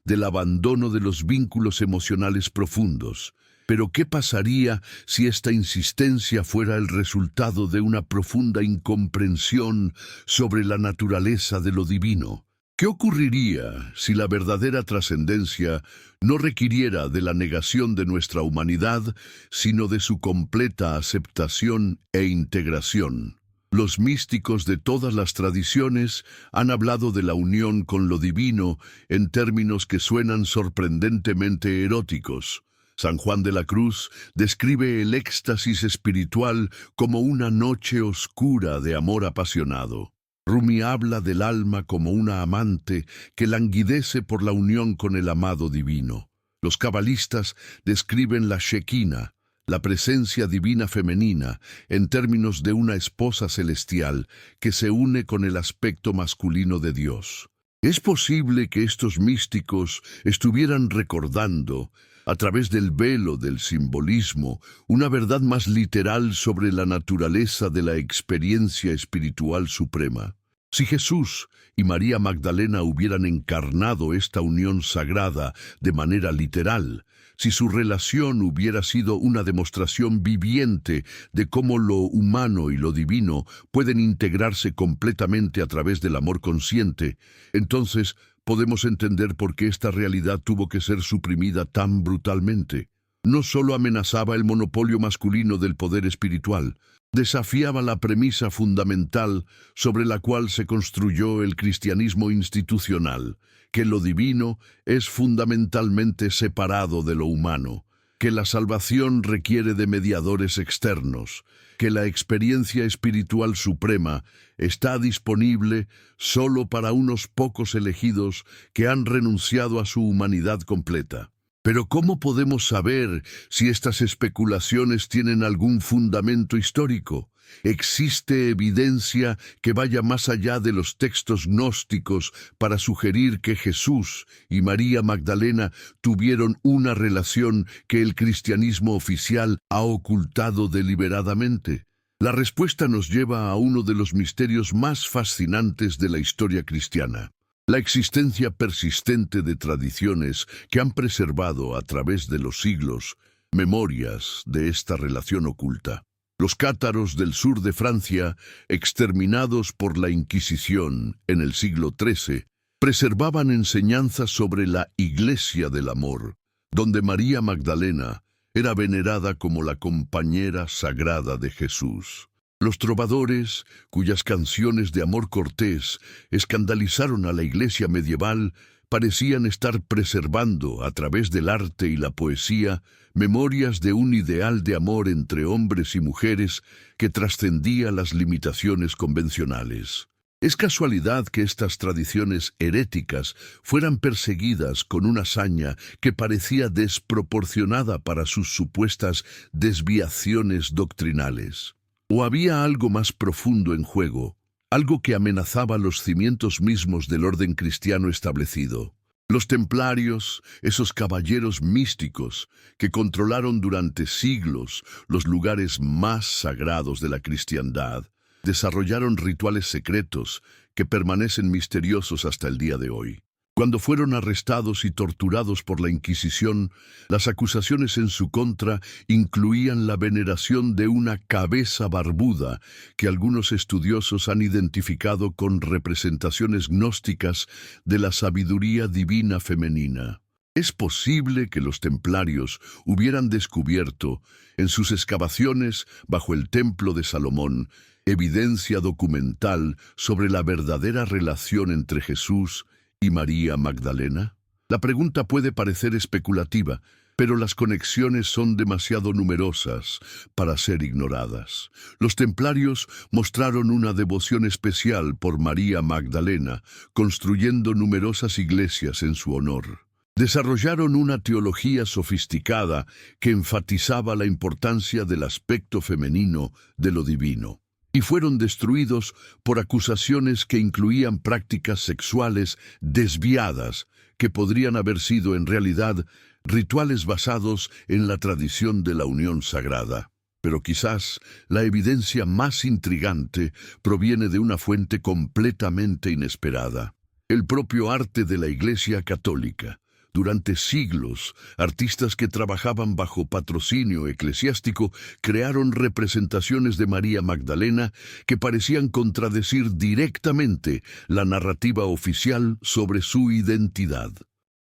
del abandono de los vínculos emocionales profundos. Pero ¿qué pasaría si esta insistencia fuera el resultado de una profunda incomprensión sobre la naturaleza de lo divino? ¿Qué ocurriría si la verdadera trascendencia no requiriera de la negación de nuestra humanidad, sino de su completa aceptación e integración? Los místicos de todas las tradiciones han hablado de la unión con lo divino en términos que suenan sorprendentemente eróticos. San Juan de la Cruz describe el éxtasis espiritual como una noche oscura de amor apasionado. Rumi habla del alma como una amante que languidece por la unión con el amado divino. Los cabalistas describen la Shekinah, la presencia divina femenina, en términos de una esposa celestial que se une con el aspecto masculino de Dios. ¿Es posible que estos místicos estuvieran recordando, a través del velo del simbolismo, una verdad más literal sobre la naturaleza de la experiencia espiritual suprema? Si Jesús y María Magdalena hubieran encarnado esta unión sagrada de manera literal, si su relación hubiera sido una demostración viviente de cómo lo humano y lo divino pueden integrarse completamente a través del amor consciente, entonces podemos entender por qué esta realidad tuvo que ser suprimida tan brutalmente. No solo amenazaba el monopolio masculino del poder espiritual, desafiaba la premisa fundamental sobre la cual se construyó el cristianismo institucional, que lo divino es fundamentalmente separado de lo humano, que la salvación requiere de mediadores externos, que la experiencia espiritual suprema está disponible solo para unos pocos elegidos que han renunciado a su humanidad completa. Pero ¿cómo podemos saber si estas especulaciones tienen algún fundamento histórico? ¿Existe evidencia que vaya más allá de los textos gnósticos para sugerir que Jesús y María Magdalena tuvieron una relación que el cristianismo oficial ha ocultado deliberadamente? La respuesta nos lleva a uno de los misterios más fascinantes de la historia cristiana: la existencia persistente de tradiciones que han preservado a través de los siglos memorias de esta relación oculta. Los cátaros del sur de Francia, exterminados por la Inquisición en el siglo XIII, preservaban enseñanzas sobre la Iglesia del Amor, donde María Magdalena era venerada como la compañera sagrada de Jesús. Los trovadores, cuyas canciones de amor cortés escandalizaron a la Iglesia medieval, parecían estar preservando, a través del arte y la poesía, memorias de un ideal de amor entre hombres y mujeres que trascendía las limitaciones convencionales. ¿Es casualidad que estas tradiciones heréticas fueran perseguidas con una saña que parecía desproporcionada para sus supuestas desviaciones doctrinales? ¿O había algo más profundo en juego, algo que amenazaba los cimientos mismos del orden cristiano establecido? Los templarios, esos caballeros místicos que controlaron durante siglos los lugares más sagrados de la cristiandad, desarrollaron rituales secretos que permanecen misteriosos hasta el día de hoy. Cuando fueron arrestados y torturados por la Inquisición, las acusaciones en su contra incluían la veneración de una cabeza barbuda que algunos estudiosos han identificado con representaciones gnósticas de la sabiduría divina femenina. Es posible que los templarios hubieran descubierto, en sus excavaciones bajo el Templo de Salomón, evidencia documental sobre la verdadera relación entre Jesús y María Magdalena. La pregunta puede parecer especulativa, pero las conexiones son demasiado numerosas para ser ignoradas. Los templarios mostraron una devoción especial por María Magdalena, construyendo numerosas iglesias en su honor. Desarrollaron una teología sofisticada que enfatizaba la importancia del aspecto femenino de lo divino, y fueron destruidos por acusaciones que incluían prácticas sexuales desviadas que podrían haber sido en realidad rituales basados en la tradición de la unión sagrada. Pero quizás la evidencia más intrigante proviene de una fuente completamente inesperada: el propio arte de la Iglesia Católica. Durante siglos, artistas que trabajaban bajo patrocinio eclesiástico crearon representaciones de María Magdalena que parecían contradecir directamente la narrativa oficial sobre su identidad.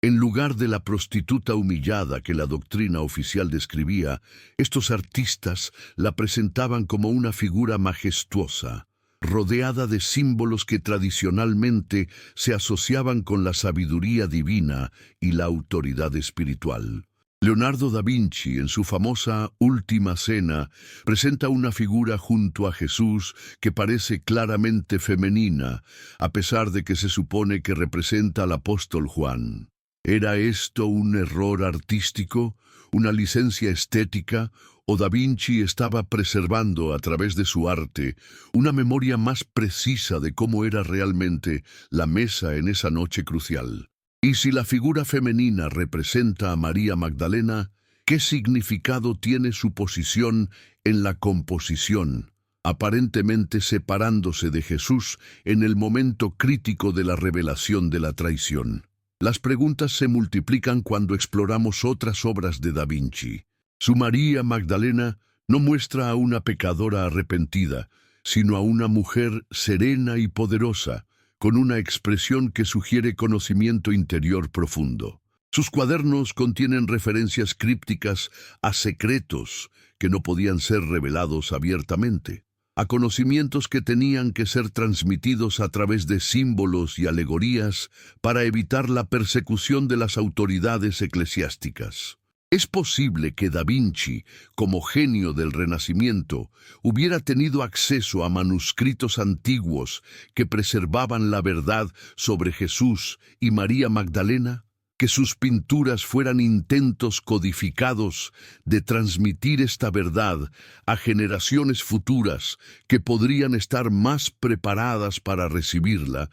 En lugar de la prostituta humillada que la doctrina oficial describía, estos artistas la presentaban como una figura majestuosa, rodeada de símbolos que tradicionalmente se asociaban con la sabiduría divina y la autoridad espiritual. Leonardo da Vinci, en su famosa Última Cena, presenta una figura junto a Jesús que parece claramente femenina, a pesar de que se supone que representa al apóstol Juan. ¿Era esto un error artístico, una licencia estética, o Da Vinci estaba preservando a través de su arte una memoria más precisa de cómo era realmente la mesa en esa noche crucial? Y si la figura femenina representa a María Magdalena, ¿qué significado tiene su posición en la composición, aparentemente separándose de Jesús en el momento crítico de la revelación de la traición? Las preguntas se multiplican cuando exploramos otras obras de Da Vinci. Su María Magdalena no muestra a una pecadora arrepentida, sino a una mujer serena y poderosa, con una expresión que sugiere conocimiento interior profundo. Sus cuadernos contienen referencias crípticas a secretos que no podían ser revelados abiertamente, a conocimientos que tenían que ser transmitidos a través de símbolos y alegorías para evitar la persecución de las autoridades eclesiásticas. ¿Es posible que Da Vinci, como genio del Renacimiento, hubiera tenido acceso a manuscritos antiguos que preservaban la verdad sobre Jesús y María Magdalena? que sus pinturas fueran intentos codificados de transmitir esta verdad a generaciones futuras que podrían estar más preparadas para recibirla.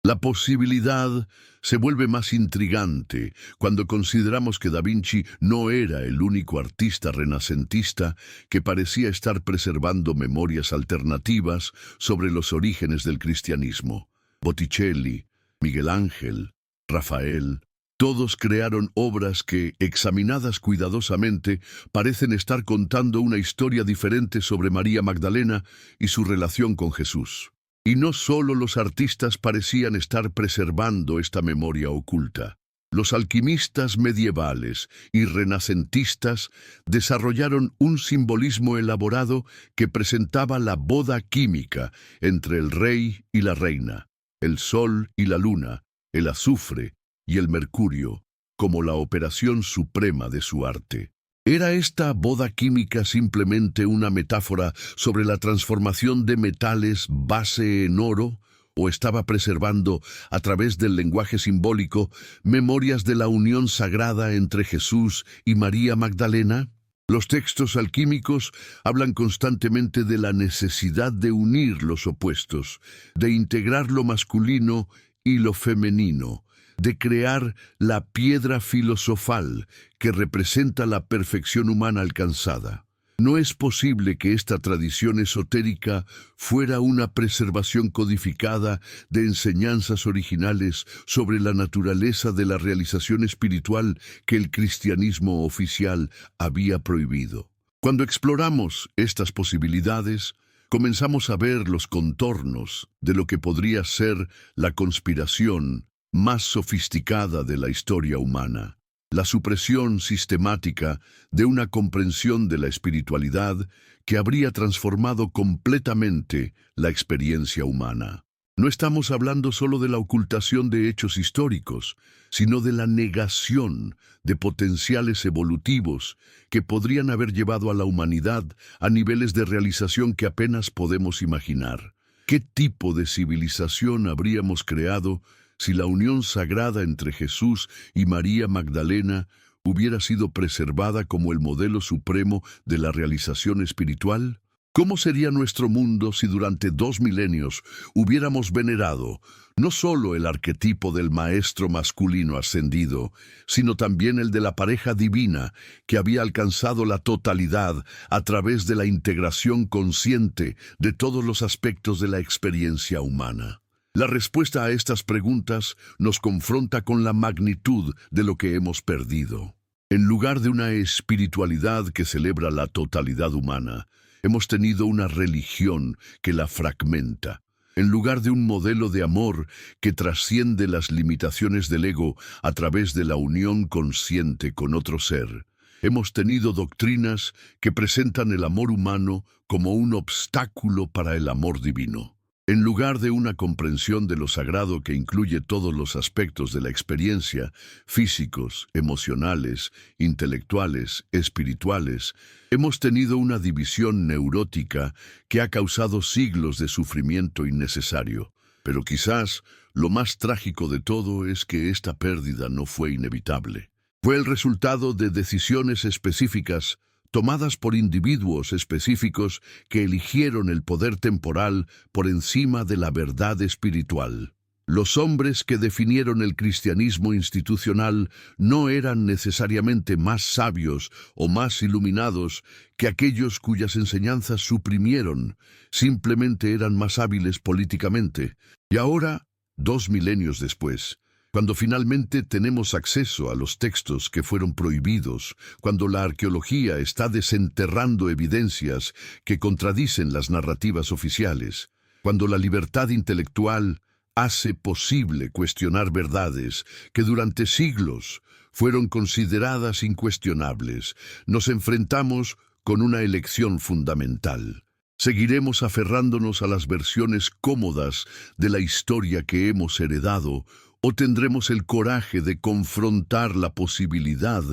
La posibilidad se vuelve más intrigante cuando consideramos que Da Vinci no era el único artista renacentista que parecía estar preservando memorias alternativas sobre los orígenes del cristianismo. Botticelli, Miguel Ángel, Rafael, todos crearon obras que, examinadas cuidadosamente, parecen estar contando una historia diferente sobre María Magdalena y su relación con Jesús. Y no solo los artistas parecían estar preservando esta memoria oculta. Los alquimistas medievales y renacentistas desarrollaron un simbolismo elaborado que presentaba la boda química entre el rey y la reina, el sol y la luna, el azufre y el mercurio, como la operación suprema de su arte. ¿Era esta boda química simplemente una metáfora sobre la transformación de metales base en oro? ¿O estaba preservando, a través del lenguaje simbólico, memorias de la unión sagrada entre Jesús y María Magdalena? Los textos alquímicos hablan constantemente de la necesidad de unir los opuestos, de integrar lo masculino y lo femenino, de crear la piedra filosofal que representa la perfección humana alcanzada. No es posible que esta tradición esotérica fuera una preservación codificada de enseñanzas originales sobre la naturaleza de la realización espiritual que el cristianismo oficial había prohibido. Cuando exploramos estas posibilidades, comenzamos a ver los contornos de lo que podría ser la conspiración más sofisticada de la historia humana, la supresión sistemática de una comprensión de la espiritualidad que habría transformado completamente la experiencia humana. No estamos hablando solo de la ocultación de hechos históricos, sino de la negación de potenciales evolutivos que podrían haber llevado a la humanidad a niveles de realización que apenas podemos imaginar. ¿Qué tipo de civilización habríamos creado si la unión sagrada entre Jesús y María Magdalena hubiera sido preservada como el modelo supremo de la realización espiritual? ¿Cómo sería nuestro mundo si durante 2 milenios hubiéramos venerado no solo el arquetipo del maestro masculino ascendido, sino también el de la pareja divina que había alcanzado la totalidad a través de la integración consciente de todos los aspectos de la experiencia humana? La respuesta a estas preguntas nos confronta con la magnitud de lo que hemos perdido. En lugar de una espiritualidad que celebra la totalidad humana, hemos tenido una religión que la fragmenta. En lugar de un modelo de amor que trasciende las limitaciones del ego a través de la unión consciente con otro ser, hemos tenido doctrinas que presentan el amor humano como un obstáculo para el amor divino. En lugar de una comprensión de lo sagrado que incluye todos los aspectos de la experiencia, físicos, emocionales, intelectuales, espirituales, hemos tenido una división neurótica que ha causado siglos de sufrimiento innecesario. Pero quizás lo más trágico de todo es que esta pérdida no fue inevitable. Fue el resultado de decisiones específicas tomadas por individuos específicos que eligieron el poder temporal por encima de la verdad espiritual. Los hombres que definieron el cristianismo institucional no eran necesariamente más sabios o más iluminados que aquellos cuyas enseñanzas suprimieron, simplemente eran más hábiles políticamente. Y ahora, 2 milenios después, cuando finalmente tenemos acceso a los textos que fueron prohibidos, cuando la arqueología está desenterrando evidencias que contradicen las narrativas oficiales, cuando la libertad intelectual hace posible cuestionar verdades que durante siglos fueron consideradas incuestionables, nos enfrentamos con una elección fundamental. ¿Seguiremos aferrándonos a las versiones cómodas de la historia que hemos heredado, o tendremos el coraje de confrontar la posibilidad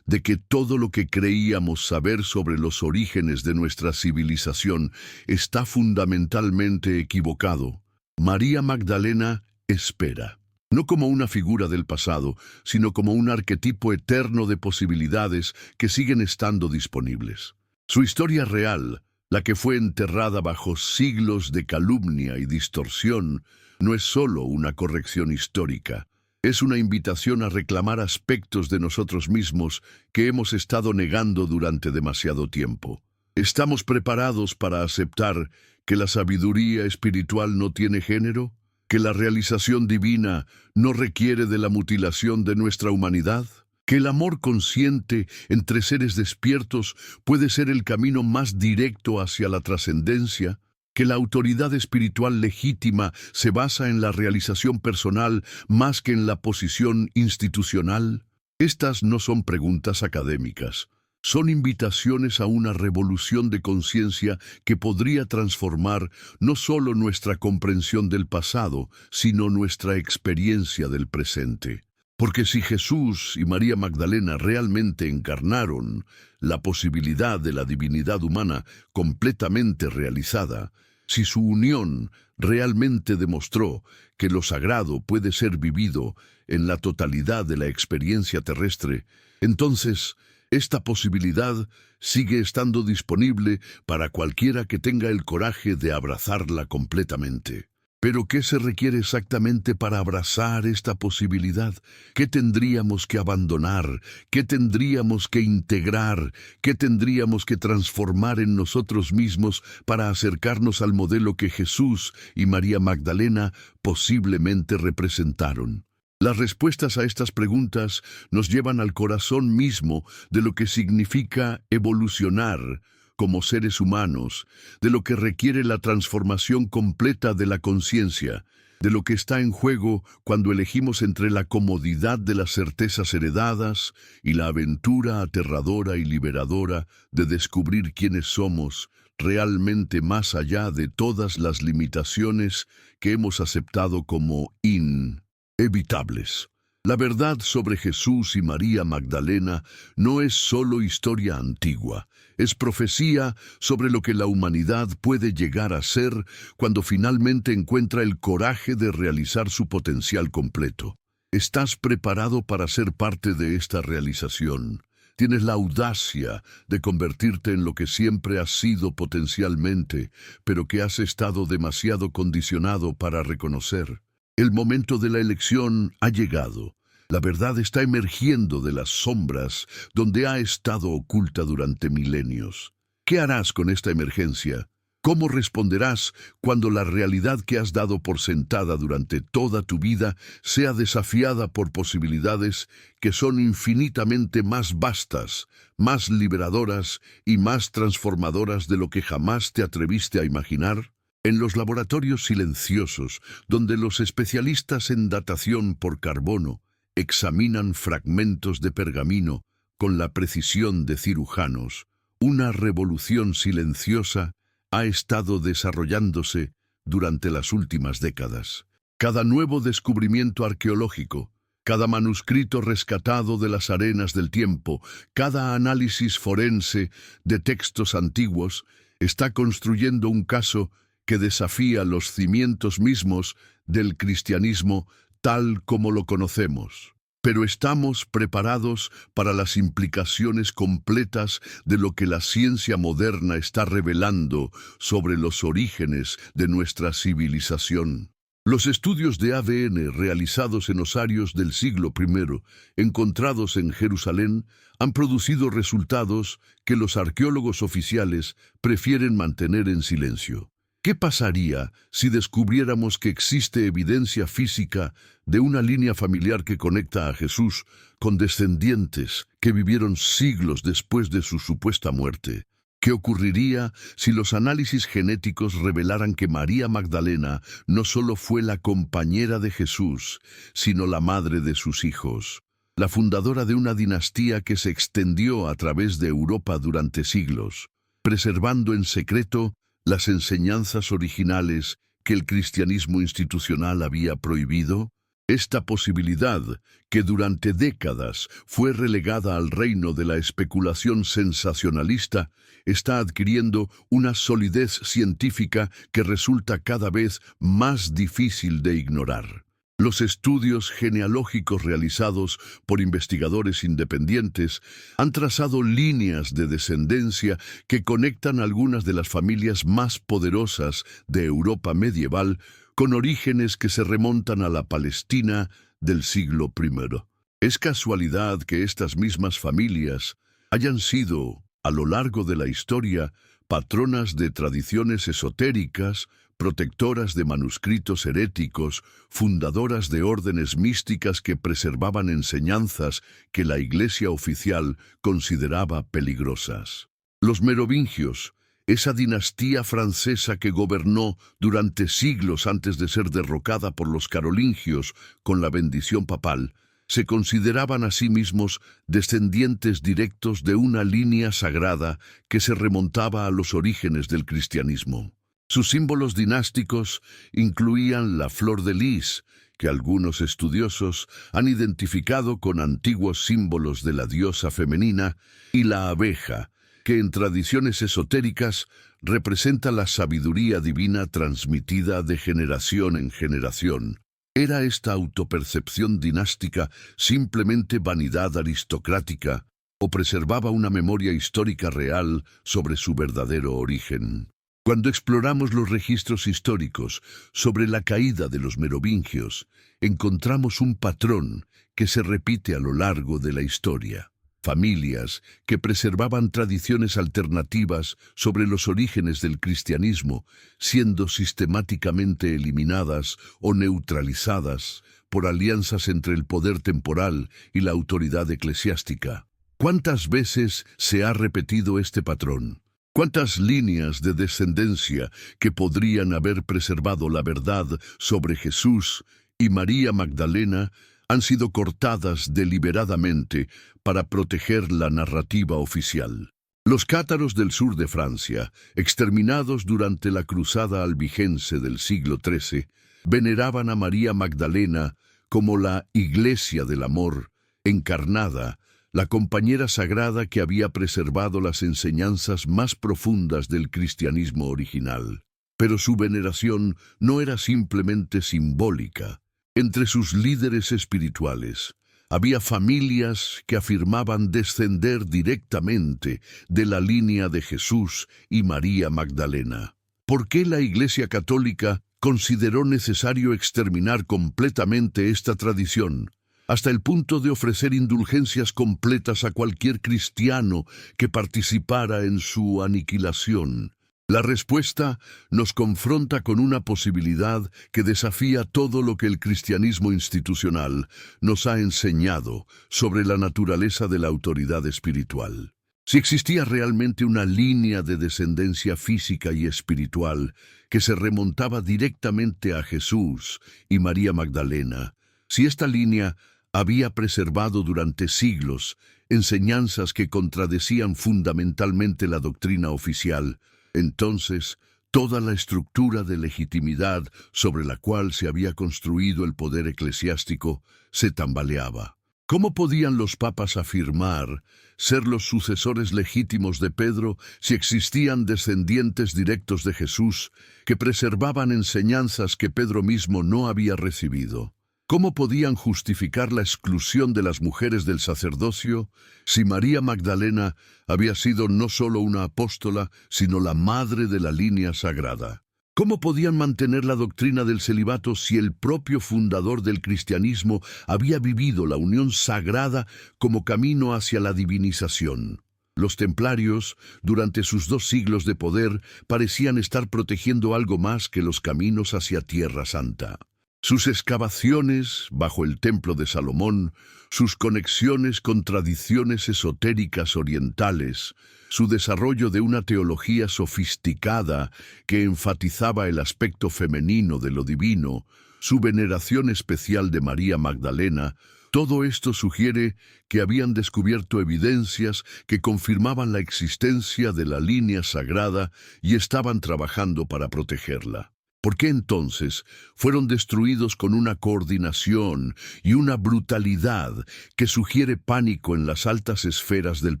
de que todo lo que creíamos saber sobre los orígenes de nuestra civilización está fundamentalmente equivocado? María Magdalena espera. no como una figura del pasado, sino como un arquetipo eterno de posibilidades que siguen estando disponibles. Su historia real, la que fue enterrada bajo siglos de calumnia y distorsión, no es solo una corrección histórica, es una invitación a reclamar aspectos de nosotros mismos que hemos estado negando durante demasiado tiempo. ¿Estamos preparados para aceptar que la sabiduría espiritual no tiene género? ¿Que la realización divina no requiere de la mutilación de nuestra humanidad? ¿Que el amor consciente entre seres despiertos puede ser el camino más directo hacia la trascendencia? ¿Que la autoridad espiritual legítima se basa en la realización personal más que en la posición institucional? Estas no son preguntas académicas. Son invitaciones a una revolución de conciencia que podría transformar no solo nuestra comprensión del pasado, sino nuestra experiencia del presente. Porque si Jesús y María Magdalena realmente encarnaron la posibilidad de la divinidad humana completamente realizada, si su unión realmente demostró que lo sagrado puede ser vivido en la totalidad de la experiencia terrestre, entonces esta posibilidad sigue estando disponible para cualquiera que tenga el coraje de abrazarla completamente. ¿Pero qué se requiere exactamente para abrazar esta posibilidad? ¿Qué tendríamos que abandonar? ¿Qué tendríamos que integrar? ¿Qué tendríamos que transformar en nosotros mismos para acercarnos al modelo que Jesús y María Magdalena posiblemente representaron? Las respuestas a estas preguntas nos llevan al corazón mismo de lo que significa evolucionar como seres humanos, de lo que requiere la transformación completa de la conciencia, de lo que está en juego cuando elegimos entre la comodidad de las certezas heredadas y la aventura aterradora y liberadora de descubrir quiénes somos realmente más allá de todas las limitaciones que hemos aceptado como inevitables. La verdad sobre Jesús y María Magdalena no es solo historia antigua, es profecía sobre lo que la humanidad puede llegar a ser cuando finalmente encuentra el coraje de realizar su potencial completo. ¿Estás preparado para ser parte de esta realización? ¿Tienes la audacia de convertirte en lo que siempre has sido potencialmente, pero que has estado demasiado condicionado para reconocer? El momento de la elección ha llegado. La verdad está emergiendo de las sombras donde ha estado oculta durante milenios. ¿Qué harás con esta emergencia? ¿Cómo responderás cuando la realidad que has dado por sentada durante toda tu vida sea desafiada por posibilidades que son infinitamente más vastas, más liberadoras y más transformadoras de lo que jamás te atreviste a imaginar? En los laboratorios silenciosos, donde los especialistas en datación por carbono examinan fragmentos de pergamino con la precisión de cirujanos, una revolución silenciosa ha estado desarrollándose durante las últimas décadas. Cada nuevo descubrimiento arqueológico, cada manuscrito rescatado de las arenas del tiempo, cada análisis forense de textos antiguos, está construyendo un caso que desafía los cimientos mismos del cristianismo tal como lo conocemos. Pero estamos preparados para las implicaciones completas de lo que la ciencia moderna está revelando sobre los orígenes de nuestra civilización. Los estudios de ADN realizados en osarios del siglo I, encontrados en Jerusalén, han producido resultados que los arqueólogos oficiales prefieren mantener en silencio. ¿Qué pasaría si descubriéramos que existe evidencia física de una línea familiar que conecta a Jesús con descendientes que vivieron siglos después de su supuesta muerte? ¿Qué ocurriría si los análisis genéticos revelaran que María Magdalena no solo fue la compañera de Jesús, sino la madre de sus hijos, la fundadora de una dinastía que se extendió a través de Europa durante siglos, preservando en secreto las enseñanzas originales que el cristianismo institucional había prohibido? Esta posibilidad, que durante décadas fue relegada al reino de la especulación sensacionalista, está adquiriendo una solidez científica que resulta cada vez más difícil de ignorar. Los estudios genealógicos realizados por investigadores independientes han trazado líneas de descendencia que conectan algunas de las familias más poderosas de Europa medieval con orígenes que se remontan a la Palestina del siglo I. Es casualidad que estas mismas familias hayan sido, a lo largo de la historia, patronas de tradiciones esotéricas, protectoras de manuscritos heréticos, fundadoras de órdenes místicas que preservaban enseñanzas que la Iglesia oficial consideraba peligrosas. Los merovingios, esa dinastía francesa que gobernó durante siglos antes de ser derrocada por los carolingios con la bendición papal, se consideraban a sí mismos descendientes directos de una línea sagrada que se remontaba a los orígenes del cristianismo. Sus símbolos dinásticos incluían la flor de lis, que algunos estudiosos han identificado con antiguos símbolos de la diosa femenina, y la abeja, que en tradiciones esotéricas representa la sabiduría divina transmitida de generación en generación. ¿Era esta autopercepción dinástica simplemente vanidad aristocrática o preservaba una memoria histórica real sobre su verdadero origen? Cuando exploramos los registros históricos sobre la caída de los merovingios, encontramos un patrón que se repite a lo largo de la historia. Familias que preservaban tradiciones alternativas sobre los orígenes del cristianismo, siendo sistemáticamente eliminadas o neutralizadas por alianzas entre el poder temporal y la autoridad eclesiástica. ¿Cuántas veces se ha repetido este patrón? ¿Cuántas líneas de descendencia que podrían haber preservado la verdad sobre Jesús y María Magdalena han sido cortadas deliberadamente para proteger la narrativa oficial? Los cátaros del sur de Francia, exterminados durante la cruzada albigense del siglo XIII, veneraban a María Magdalena como la Iglesia del Amor, encarnada, la compañera sagrada que había preservado las enseñanzas más profundas del cristianismo original. Pero su veneración no era simplemente simbólica. Entre sus líderes espirituales había familias que afirmaban descender directamente de la línea de Jesús y María Magdalena. ¿Por qué la Iglesia Católica consideró necesario exterminar completamente esta tradición, hasta el punto de ofrecer indulgencias completas a cualquier cristiano que participara en su aniquilación? La respuesta nos confronta con una posibilidad que desafía todo lo que el cristianismo institucional nos ha enseñado sobre la naturaleza de la autoridad espiritual. Si existía realmente una línea de descendencia física y espiritual que se remontaba directamente a Jesús y María Magdalena, si esta línea había preservado durante siglos enseñanzas que contradecían fundamentalmente la doctrina oficial, entonces toda la estructura de legitimidad sobre la cual se había construido el poder eclesiástico se tambaleaba. ¿Cómo podían los papas afirmar ser los sucesores legítimos de Pedro si existían descendientes directos de Jesús que preservaban enseñanzas que Pedro mismo no había recibido? ¿Cómo podían justificar la exclusión de las mujeres del sacerdocio si María Magdalena había sido no solo una apóstola, sino la madre de la línea sagrada? ¿Cómo podían mantener la doctrina del celibato si el propio fundador del cristianismo había vivido la unión sagrada como camino hacia la divinización? Los templarios, durante sus 2 siglos de poder, parecían estar protegiendo algo más que los caminos hacia Tierra Santa. Sus excavaciones bajo el Templo de Salomón, sus conexiones con tradiciones esotéricas orientales, su desarrollo de una teología sofisticada que enfatizaba el aspecto femenino de lo divino, su veneración especial de María Magdalena, todo esto sugiere que habían descubierto evidencias que confirmaban la existencia de la línea sagrada y estaban trabajando para protegerla. ¿Por qué entonces fueron destruidos con una coordinación y una brutalidad que sugiere pánico en las altas esferas del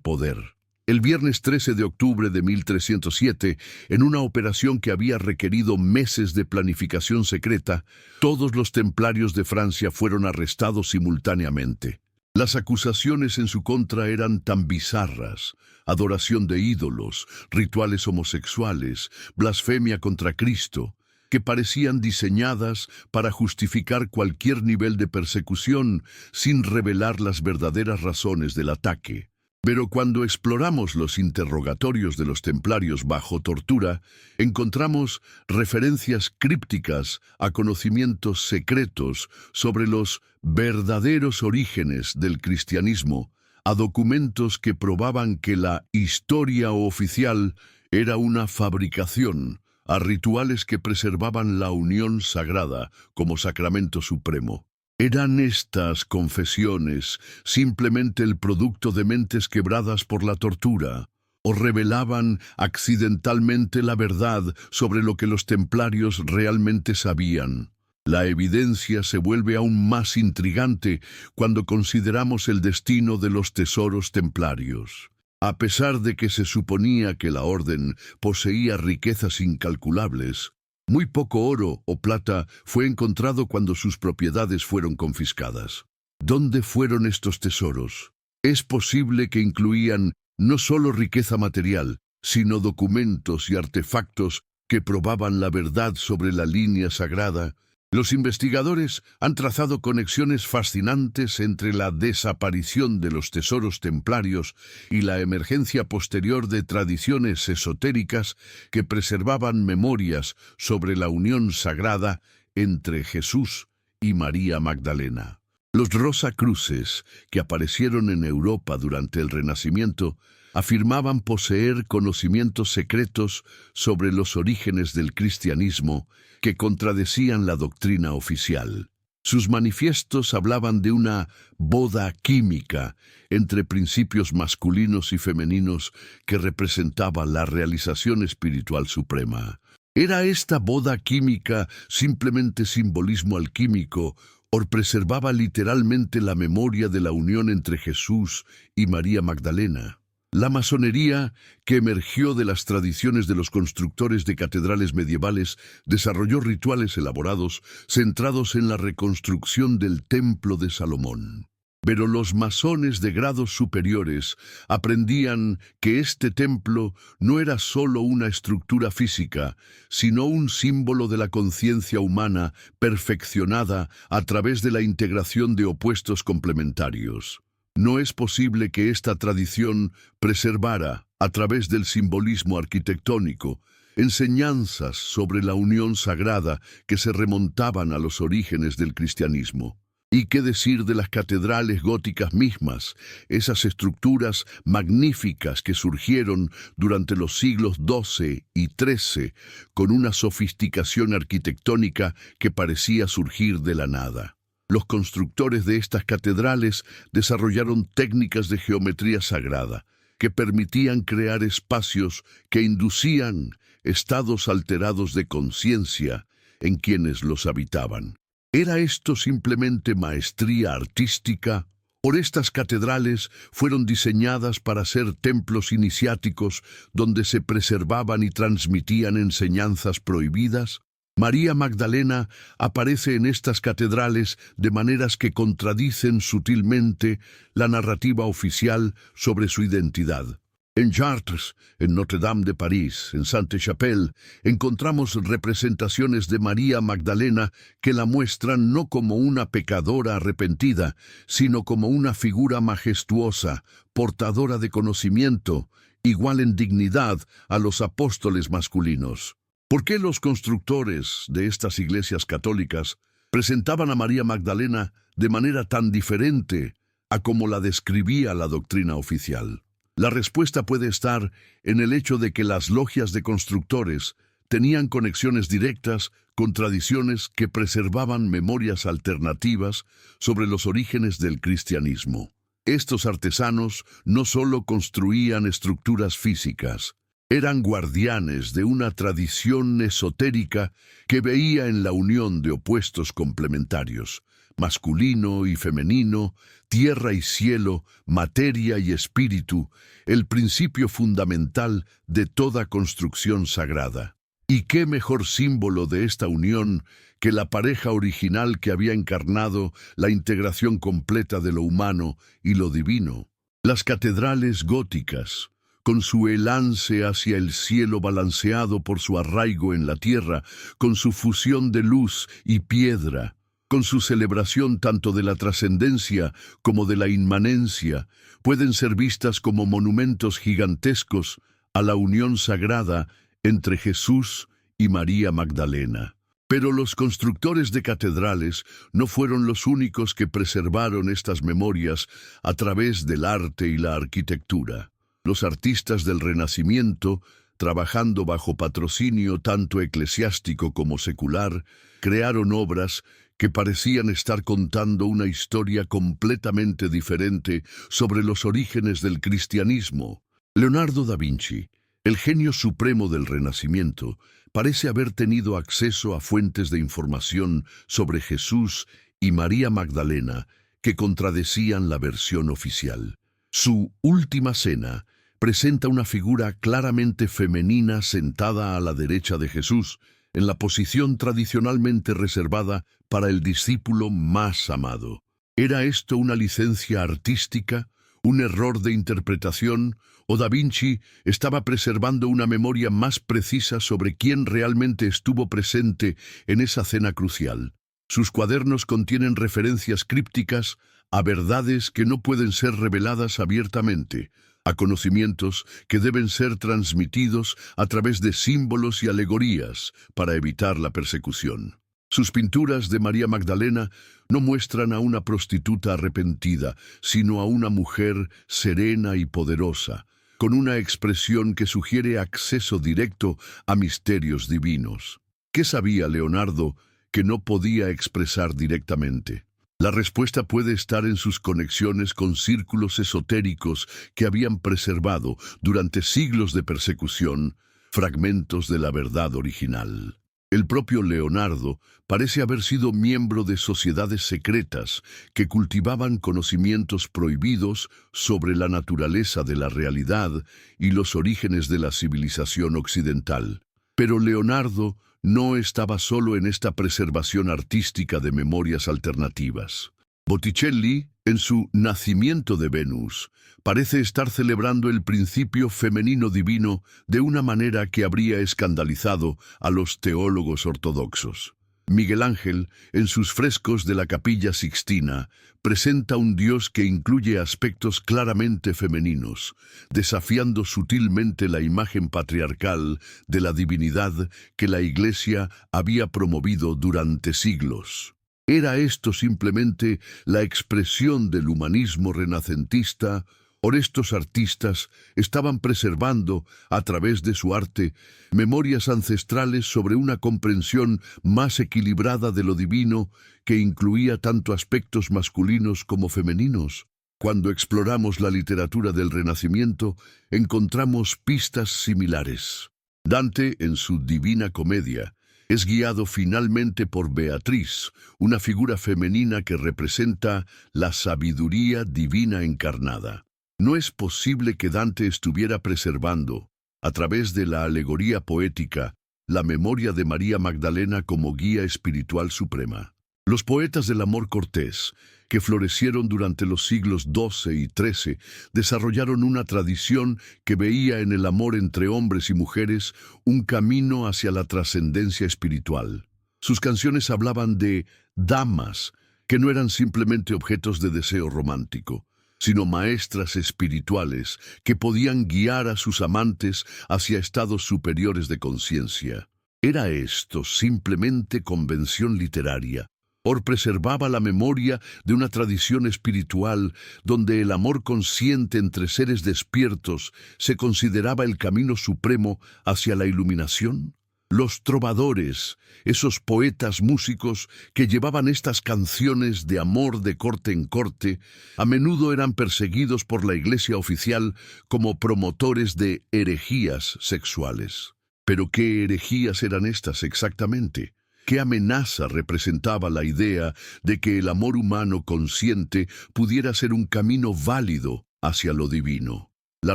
poder? El viernes 13 de octubre de 1307, en una operación que había requerido meses de planificación secreta, todos los templarios de Francia fueron arrestados simultáneamente. Las acusaciones en su contra eran tan bizarras: adoración de ídolos, rituales homosexuales, blasfemia contra Cristo, que parecían diseñadas para justificar cualquier nivel de persecución sin revelar las verdaderas razones del ataque. Pero cuando exploramos los interrogatorios de los templarios bajo tortura, encontramos referencias crípticas a conocimientos secretos sobre los verdaderos orígenes del cristianismo, a documentos que probaban que la historia oficial era una fabricación, a rituales que preservaban la unión sagrada como sacramento supremo. ¿Eran estas confesiones simplemente el producto de mentes quebradas por la tortura, o revelaban accidentalmente la verdad sobre lo que los templarios realmente sabían? La evidencia se vuelve aún más intrigante cuando consideramos el destino de los tesoros templarios. A pesar de que se suponía que la orden poseía riquezas incalculables, muy poco oro o plata fue encontrado cuando sus propiedades fueron confiscadas. ¿Dónde fueron estos tesoros? Es posible que incluían no solo riqueza material, sino documentos y artefactos que probaban la verdad sobre la línea sagrada. Los investigadores han trazado conexiones fascinantes entre la desaparición de los tesoros templarios y la emergencia posterior de tradiciones esotéricas que preservaban memorias sobre la unión sagrada entre Jesús y María Magdalena. Los Rosacruces, que aparecieron en Europa durante el Renacimiento, afirmaban poseer conocimientos secretos sobre los orígenes del cristianismo que contradecían la doctrina oficial. Sus manifiestos hablaban de una boda química entre principios masculinos y femeninos que representaba la realización espiritual suprema. ¿Era esta boda química simplemente simbolismo alquímico o preservaba literalmente la memoria de la unión entre Jesús y María Magdalena? La masonería, que emergió de las tradiciones de los constructores de catedrales medievales, desarrolló rituales elaborados centrados en la reconstrucción del Templo de Salomón. Pero los masones de grados superiores aprendían que este templo no era solo una estructura física, sino un símbolo de la conciencia humana perfeccionada a través de la integración de opuestos complementarios. No es posible que esta tradición preservara, a través del simbolismo arquitectónico, enseñanzas sobre la unión sagrada que se remontaban a los orígenes del cristianismo. ¿Y qué decir de las catedrales góticas mismas, esas estructuras magníficas que surgieron durante los siglos XII y XIII con una sofisticación arquitectónica que parecía surgir de la nada? Los constructores de estas catedrales desarrollaron técnicas de geometría sagrada que permitían crear espacios que inducían estados alterados de conciencia en quienes los habitaban. ¿Era esto simplemente maestría artística? ¿O estas catedrales fueron diseñadas para ser templos iniciáticos donde se preservaban y transmitían enseñanzas prohibidas? María Magdalena aparece en estas catedrales de maneras que contradicen sutilmente la narrativa oficial sobre su identidad. En Chartres, en Notre-Dame de París, en Sainte-Chapelle, encontramos representaciones de María Magdalena que la muestran no como una pecadora arrepentida, sino como una figura majestuosa, portadora de conocimiento, igual en dignidad a los apóstoles masculinos. ¿Por qué los constructores de estas iglesias católicas presentaban a María Magdalena de manera tan diferente a como la describía la doctrina oficial? La respuesta puede estar en el hecho de que las logias de constructores tenían conexiones directas con tradiciones que preservaban memorias alternativas sobre los orígenes del cristianismo. Estos artesanos no solo construían estructuras físicas, eran guardianes de una tradición esotérica que veía en la unión de opuestos complementarios, masculino y femenino, tierra y cielo, materia y espíritu, el principio fundamental de toda construcción sagrada. ¿Y qué mejor símbolo de esta unión que la pareja original que había encarnado la integración completa de lo humano y lo divino? Las catedrales góticas, con su elance hacia el cielo balanceado por su arraigo en la tierra, con su fusión de luz y piedra, con su celebración tanto de la trascendencia como de la inmanencia, pueden ser vistas como monumentos gigantescos a la unión sagrada entre Jesús y María Magdalena. Pero los constructores de catedrales no fueron los únicos que preservaron estas memorias a través del arte y la arquitectura. Los artistas del Renacimiento, trabajando bajo patrocinio tanto eclesiástico como secular, crearon obras que parecían estar contando una historia completamente diferente sobre los orígenes del cristianismo. Leonardo da Vinci, el genio supremo del Renacimiento, parece haber tenido acceso a fuentes de información sobre Jesús y María Magdalena que contradecían la versión oficial. Su Última Cena presenta una figura claramente femenina sentada a la derecha de Jesús, en la posición tradicionalmente reservada para el discípulo más amado. ¿Era esto una licencia artística, un error de interpretación, o Da Vinci estaba preservando una memoria más precisa sobre quién realmente estuvo presente en esa cena crucial? Sus cuadernos contienen referencias crípticas a verdades que no pueden ser reveladas abiertamente, a conocimientos que deben ser transmitidos a través de símbolos y alegorías para evitar la persecución. Sus pinturas de María Magdalena no muestran a una prostituta arrepentida, sino a una mujer serena y poderosa, con una expresión que sugiere acceso directo a misterios divinos. ¿Qué sabía Leonardo que no podía expresar directamente? La respuesta puede estar en sus conexiones con círculos esotéricos que habían preservado, durante siglos de persecución, fragmentos de la verdad original. El propio Leonardo parece haber sido miembro de sociedades secretas que cultivaban conocimientos prohibidos sobre la naturaleza de la realidad y los orígenes de la civilización occidental. Pero Leonardo no estaba solo en esta preservación artística de memorias alternativas. Botticelli, en su Nacimiento de Venus, parece estar celebrando el principio femenino divino de una manera que habría escandalizado a los teólogos ortodoxos. Miguel Ángel, en sus frescos de la Capilla Sixtina, presenta un Dios que incluye aspectos claramente femeninos, desafiando sutilmente la imagen patriarcal de la divinidad que la Iglesia había promovido durante siglos. ¿Era esto simplemente la expresión del humanismo renacentista? ¿O estos artistas estaban preservando, a través de su arte, memorias ancestrales sobre una comprensión más equilibrada de lo divino que incluía tanto aspectos masculinos como femeninos? Cuando exploramos la literatura del Renacimiento, encontramos pistas similares. Dante, en su Divina Comedia, es guiado finalmente por Beatriz, una figura femenina que representa la sabiduría divina encarnada. No es posible que Dante estuviera preservando, a través de la alegoría poética, la memoria de María Magdalena como guía espiritual suprema. Los poetas del amor cortés, que florecieron durante los siglos XII y XIII, desarrollaron una tradición que veía en el amor entre hombres y mujeres un camino hacia la trascendencia espiritual. Sus canciones hablaban de damas, que no eran simplemente objetos de deseo romántico, sino maestras espirituales que podían guiar a sus amantes hacia estados superiores de conciencia. ¿Era esto simplemente convención literaria? ¿O preservaba la memoria de una tradición espiritual donde el amor consciente entre seres despiertos se consideraba el camino supremo hacia la iluminación? Los trovadores, esos poetas músicos que llevaban estas canciones de amor de corte en corte, a menudo eran perseguidos por la Iglesia oficial como promotores de herejías sexuales. ¿Pero qué herejías eran estas exactamente? ¿Qué amenaza representaba la idea de que el amor humano consciente pudiera ser un camino válido hacia lo divino? La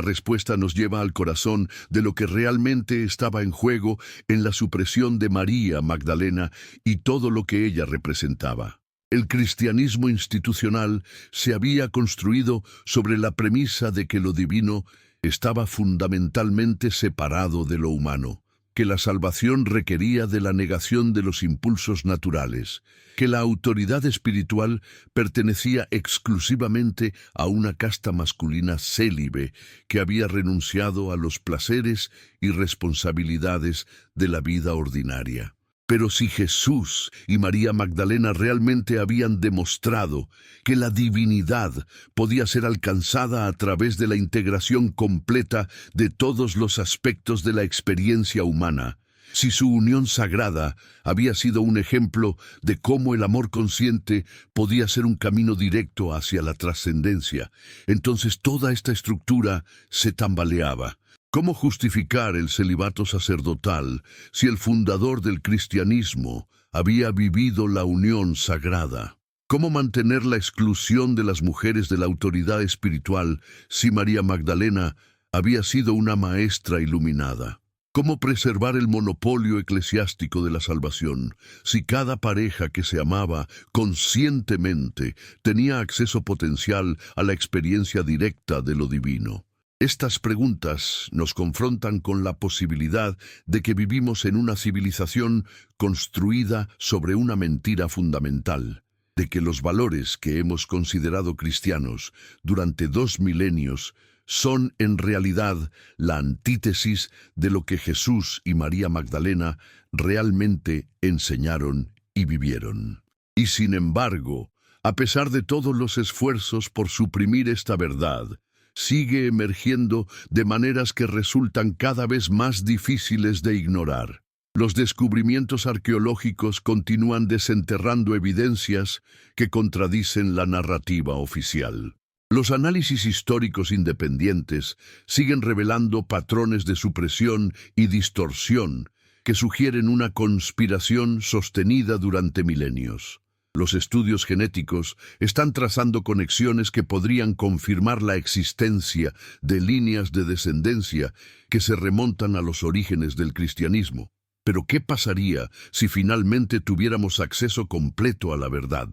respuesta nos lleva al corazón de lo que realmente estaba en juego en la supresión de María Magdalena y todo lo que ella representaba. El cristianismo institucional se había construido sobre la premisa de que lo divino estaba fundamentalmente separado de lo humano, que la salvación requería de la negación de los impulsos naturales, que la autoridad espiritual pertenecía exclusivamente a una casta masculina célibe que había renunciado a los placeres y responsabilidades de la vida ordinaria. Pero si Jesús y María Magdalena realmente habían demostrado que la divinidad podía ser alcanzada a través de la integración completa de todos los aspectos de la experiencia humana, si su unión sagrada había sido un ejemplo de cómo el amor consciente podía ser un camino directo hacia la trascendencia, entonces toda esta estructura se tambaleaba. ¿Cómo justificar el celibato sacerdotal si el fundador del cristianismo había vivido la unión sagrada? ¿Cómo mantener la exclusión de las mujeres de la autoridad espiritual si María Magdalena había sido una maestra iluminada? ¿Cómo preservar el monopolio eclesiástico de la salvación si cada pareja que se amaba conscientemente tenía acceso potencial a la experiencia directa de lo divino? Estas preguntas nos confrontan con la posibilidad de que vivimos en una civilización construida sobre una mentira fundamental, de que los valores que hemos considerado cristianos durante 2 milenios son en realidad la antítesis de lo que Jesús y María Magdalena realmente enseñaron y vivieron. Y sin embargo, a pesar de todos los esfuerzos por suprimir esta verdad, sigue emergiendo de maneras que resultan cada vez más difíciles de ignorar. Los descubrimientos arqueológicos continúan desenterrando evidencias que contradicen la narrativa oficial. Los análisis históricos independientes siguen revelando patrones de supresión y distorsión que sugieren una conspiración sostenida durante milenios. Los estudios genéticos están trazando conexiones que podrían confirmar la existencia de líneas de descendencia que se remontan a los orígenes del cristianismo. Pero ¿qué pasaría si finalmente tuviéramos acceso completo a la verdad?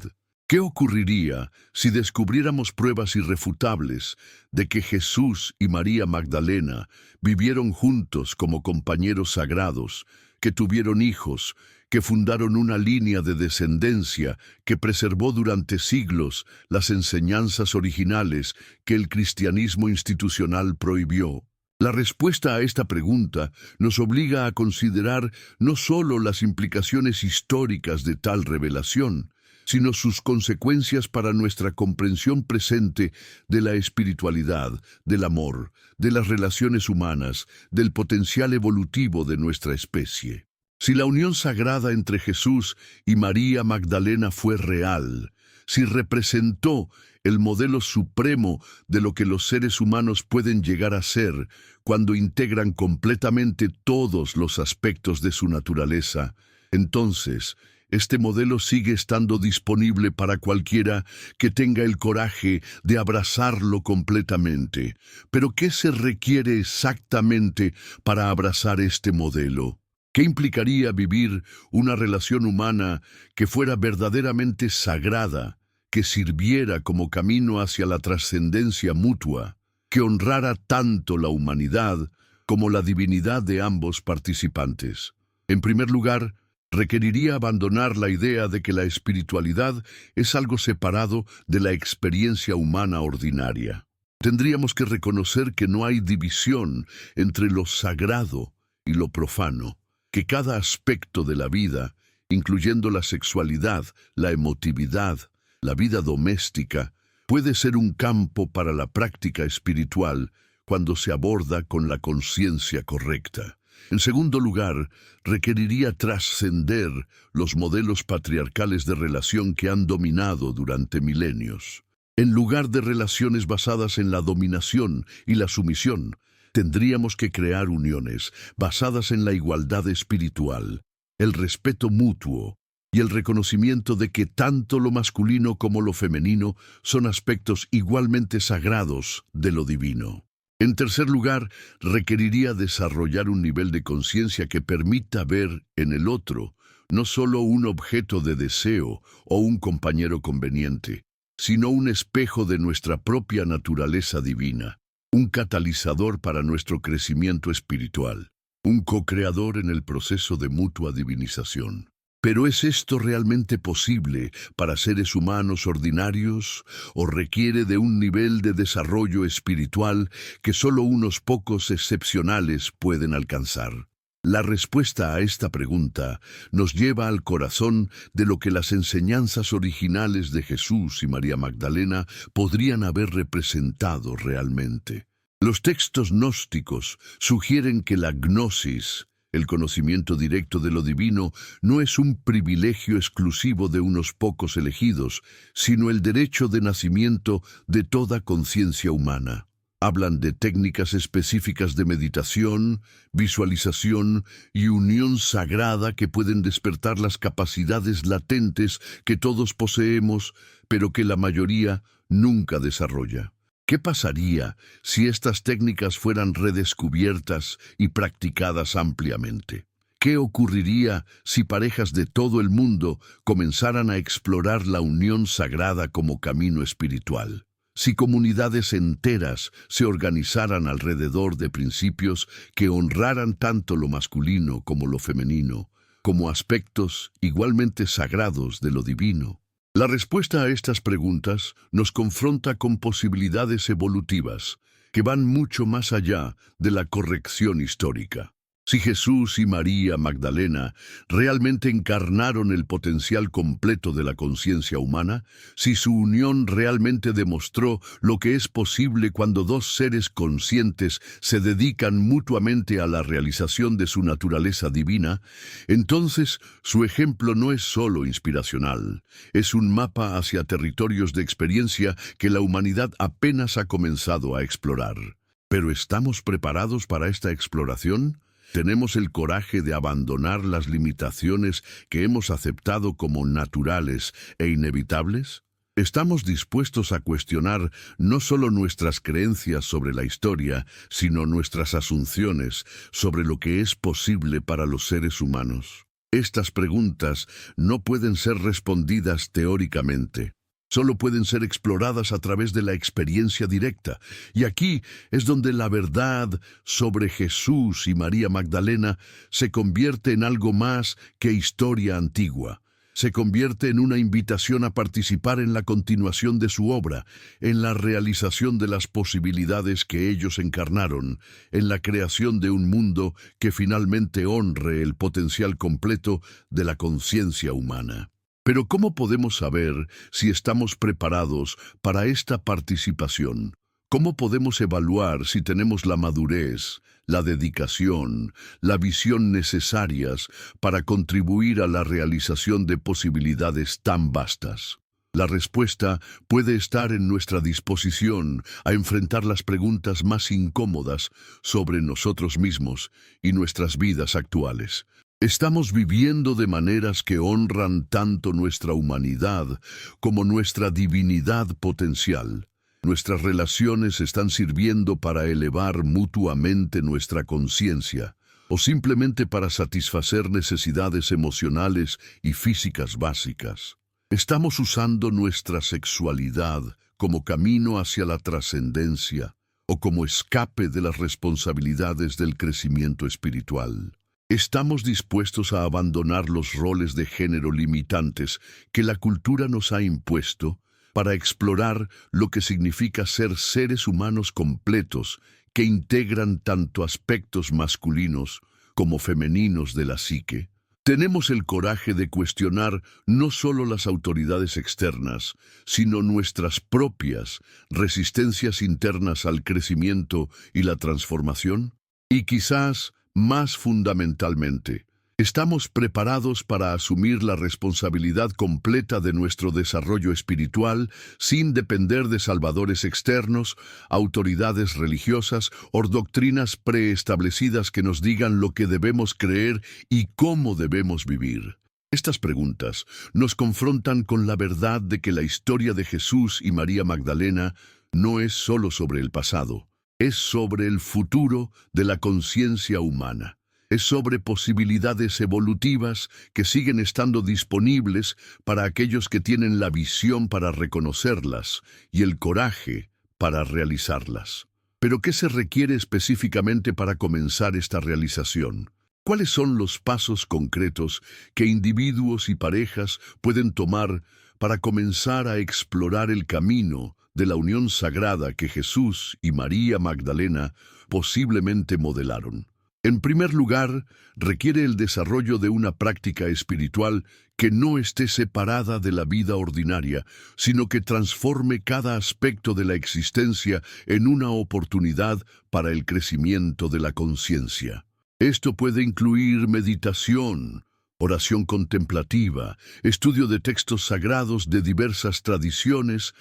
¿Qué ocurriría si descubriéramos pruebas irrefutables de que Jesús y María Magdalena vivieron juntos como compañeros sagrados, que tuvieron hijos, que fundaron una línea de descendencia que preservó durante siglos las enseñanzas originales que el cristianismo institucional prohibió? La respuesta a esta pregunta nos obliga a considerar no solo las implicaciones históricas de tal revelación, sino sus consecuencias para nuestra comprensión presente de la espiritualidad, del amor, de las relaciones humanas, del potencial evolutivo de nuestra especie. Si la unión sagrada entre Jesús y María Magdalena fue real, si representó el modelo supremo de lo que los seres humanos pueden llegar a ser cuando integran completamente todos los aspectos de su naturaleza, entonces este modelo sigue estando disponible para cualquiera que tenga el coraje de abrazarlo completamente. Pero ¿qué se requiere exactamente para abrazar este modelo? ¿Qué implicaría vivir una relación humana que fuera verdaderamente sagrada, que sirviera como camino hacia la trascendencia mutua, que honrara tanto la humanidad como la divinidad de ambos participantes? En primer lugar, requeriría abandonar la idea de que la espiritualidad es algo separado de la experiencia humana ordinaria. Tendríamos que reconocer que no hay división entre lo sagrado y lo profano, que cada aspecto de la vida, incluyendo la sexualidad, la emotividad, la vida doméstica, puede ser un campo para la práctica espiritual cuando se aborda con la conciencia correcta. En segundo lugar, requeriría trascender los modelos patriarcales de relación que han dominado durante milenios. En lugar de relaciones basadas en la dominación y la sumisión, tendríamos que crear uniones basadas en la igualdad espiritual. el respeto mutuo y el reconocimiento de que tanto lo masculino como lo femenino son aspectos igualmente sagrados de lo divino. En tercer lugar, requeriría desarrollar un nivel de conciencia que permita ver en el otro no solo un objeto de deseo o un compañero conveniente, sino un espejo de nuestra propia naturaleza divina, un catalizador para nuestro crecimiento espiritual, un co-creador en el proceso de mutua divinización. ¿Pero es esto realmente posible para seres humanos ordinarios o requiere de un nivel de desarrollo espiritual que solo unos pocos excepcionales pueden alcanzar? La respuesta a esta pregunta nos lleva al corazón de lo que las enseñanzas originales de Jesús y María Magdalena podrían haber representado realmente. Los textos gnósticos sugieren que la gnosis, el conocimiento directo de lo divino, no es un privilegio exclusivo de unos pocos elegidos, sino el derecho de nacimiento de toda conciencia humana. Hablan de técnicas específicas de meditación, visualización y unión sagrada que pueden despertar las capacidades latentes que todos poseemos, pero que la mayoría nunca desarrolla. ¿Qué pasaría si estas técnicas fueran redescubiertas y practicadas ampliamente? ¿Qué ocurriría si parejas de todo el mundo comenzaran a explorar la unión sagrada como camino espiritual? Si comunidades enteras se organizaran alrededor de principios que honraran tanto lo masculino como lo femenino, como aspectos igualmente sagrados de lo divino. La respuesta a estas preguntas nos confronta con posibilidades evolutivas que van mucho más allá de la corrección histórica. Si Jesús y María Magdalena realmente encarnaron el potencial completo de la conciencia humana, si su unión realmente demostró lo que es posible cuando dos seres conscientes se dedican mutuamente a la realización de su naturaleza divina, entonces su ejemplo no es solo inspiracional, es un mapa hacia territorios de experiencia que la humanidad apenas ha comenzado a explorar. ¿Pero estamos preparados para esta exploración? ¿Tenemos el coraje de abandonar las limitaciones que hemos aceptado como naturales e inevitables? ¿Estamos dispuestos a cuestionar no solo nuestras creencias sobre la historia, sino nuestras asunciones sobre lo que es posible para los seres humanos? Estas preguntas no pueden ser respondidas teóricamente. Solo pueden ser exploradas a través de la experiencia directa. Y aquí es donde la verdad sobre Jesús y María Magdalena se convierte en algo más que historia antigua. Se convierte en una invitación a participar en la continuación de su obra, en la realización de las posibilidades que ellos encarnaron, en la creación de un mundo que finalmente honre el potencial completo de la conciencia humana. Pero ¿cómo podemos saber si estamos preparados para esta participación? ¿Cómo podemos evaluar si tenemos la madurez, la dedicación, la visión necesarias para contribuir a la realización de posibilidades tan vastas? La respuesta puede estar en nuestra disposición a enfrentar las preguntas más incómodas sobre nosotros mismos y nuestras vidas actuales. Estamos viviendo de maneras que honran tanto nuestra humanidad como nuestra divinidad potencial. Nuestras relaciones están sirviendo para elevar mutuamente nuestra conciencia, o simplemente para satisfacer necesidades emocionales y físicas básicas. Estamos usando nuestra sexualidad como camino hacia la trascendencia o como escape de las responsabilidades del crecimiento espiritual. ¿Estamos dispuestos a abandonar los roles de género limitantes que la cultura nos ha impuesto para explorar lo que significa ser seres humanos completos que integran tanto aspectos masculinos como femeninos de la psique? Tenemos el coraje de cuestionar no solo las autoridades externas, sino nuestras propias resistencias internas al crecimiento y la transformación. Y quizás, más fundamentalmente, ¿Estamos preparados para asumir la responsabilidad completa de nuestro desarrollo espiritual sin depender de salvadores externos, autoridades religiosas o doctrinas preestablecidas que nos digan lo que debemos creer y cómo debemos vivir? Estas preguntas nos confrontan con la verdad de que la historia de Jesús y María Magdalena no es solo sobre el pasado, es sobre el futuro de la conciencia humana. Es sobre posibilidades evolutivas que siguen estando disponibles para aquellos que tienen la visión para reconocerlas y el coraje para realizarlas. ¿Pero qué se requiere específicamente para comenzar esta realización? ¿Cuáles son los pasos concretos que individuos y parejas pueden tomar para comenzar a explorar el camino de la unión sagrada que Jesús y María Magdalena posiblemente modelaron? En primer lugar, requiere el desarrollo de una práctica espiritual que no esté separada de la vida ordinaria, sino que transforme cada aspecto de la existencia en una oportunidad para el crecimiento de la conciencia. Esto puede incluir meditación, oración contemplativa, estudio de textos sagrados de diversas tradiciones,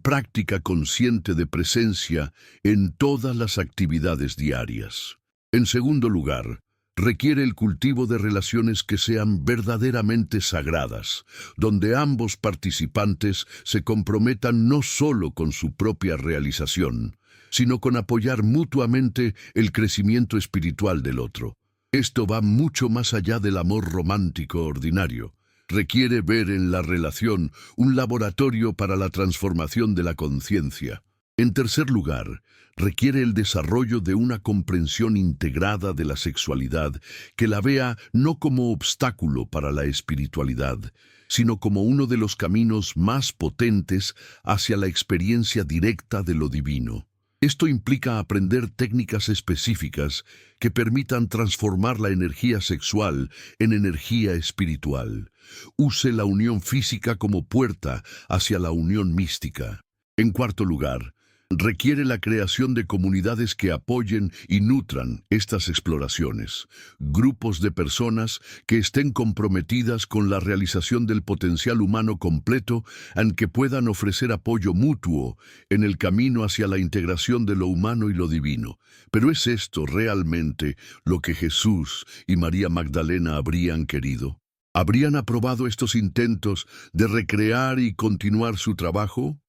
práctica consciente de presencia en todas las actividades diarias. En segundo lugar, requiere el cultivo de relaciones que sean verdaderamente sagradas, donde ambos participantes se comprometan no solo con su propia realización, sino con apoyar mutuamente el crecimiento espiritual del otro. Esto va mucho más allá del amor romántico ordinario. Requiere ver en la relación un laboratorio para la transformación de la conciencia. En tercer lugar, requiere el desarrollo de una comprensión integrada de la sexualidad que la vea no como obstáculo para la espiritualidad, sino como uno de los caminos más potentes hacia la experiencia directa de lo divino. Esto implica aprender técnicas específicas que permitan transformar la energía sexual en energía espiritual. Use la unión física como puerta hacia la unión mística. En cuarto lugar, requiere la creación de comunidades que apoyen y nutran estas exploraciones, grupos de personas que estén comprometidas con la realización del potencial humano completo y que puedan ofrecer apoyo mutuo en el camino hacia la integración de lo humano y lo divino. ¿Pero es esto realmente lo que Jesús y María Magdalena habrían querido? ¿Habrían aprobado estos intentos de recrear y continuar su trabajo?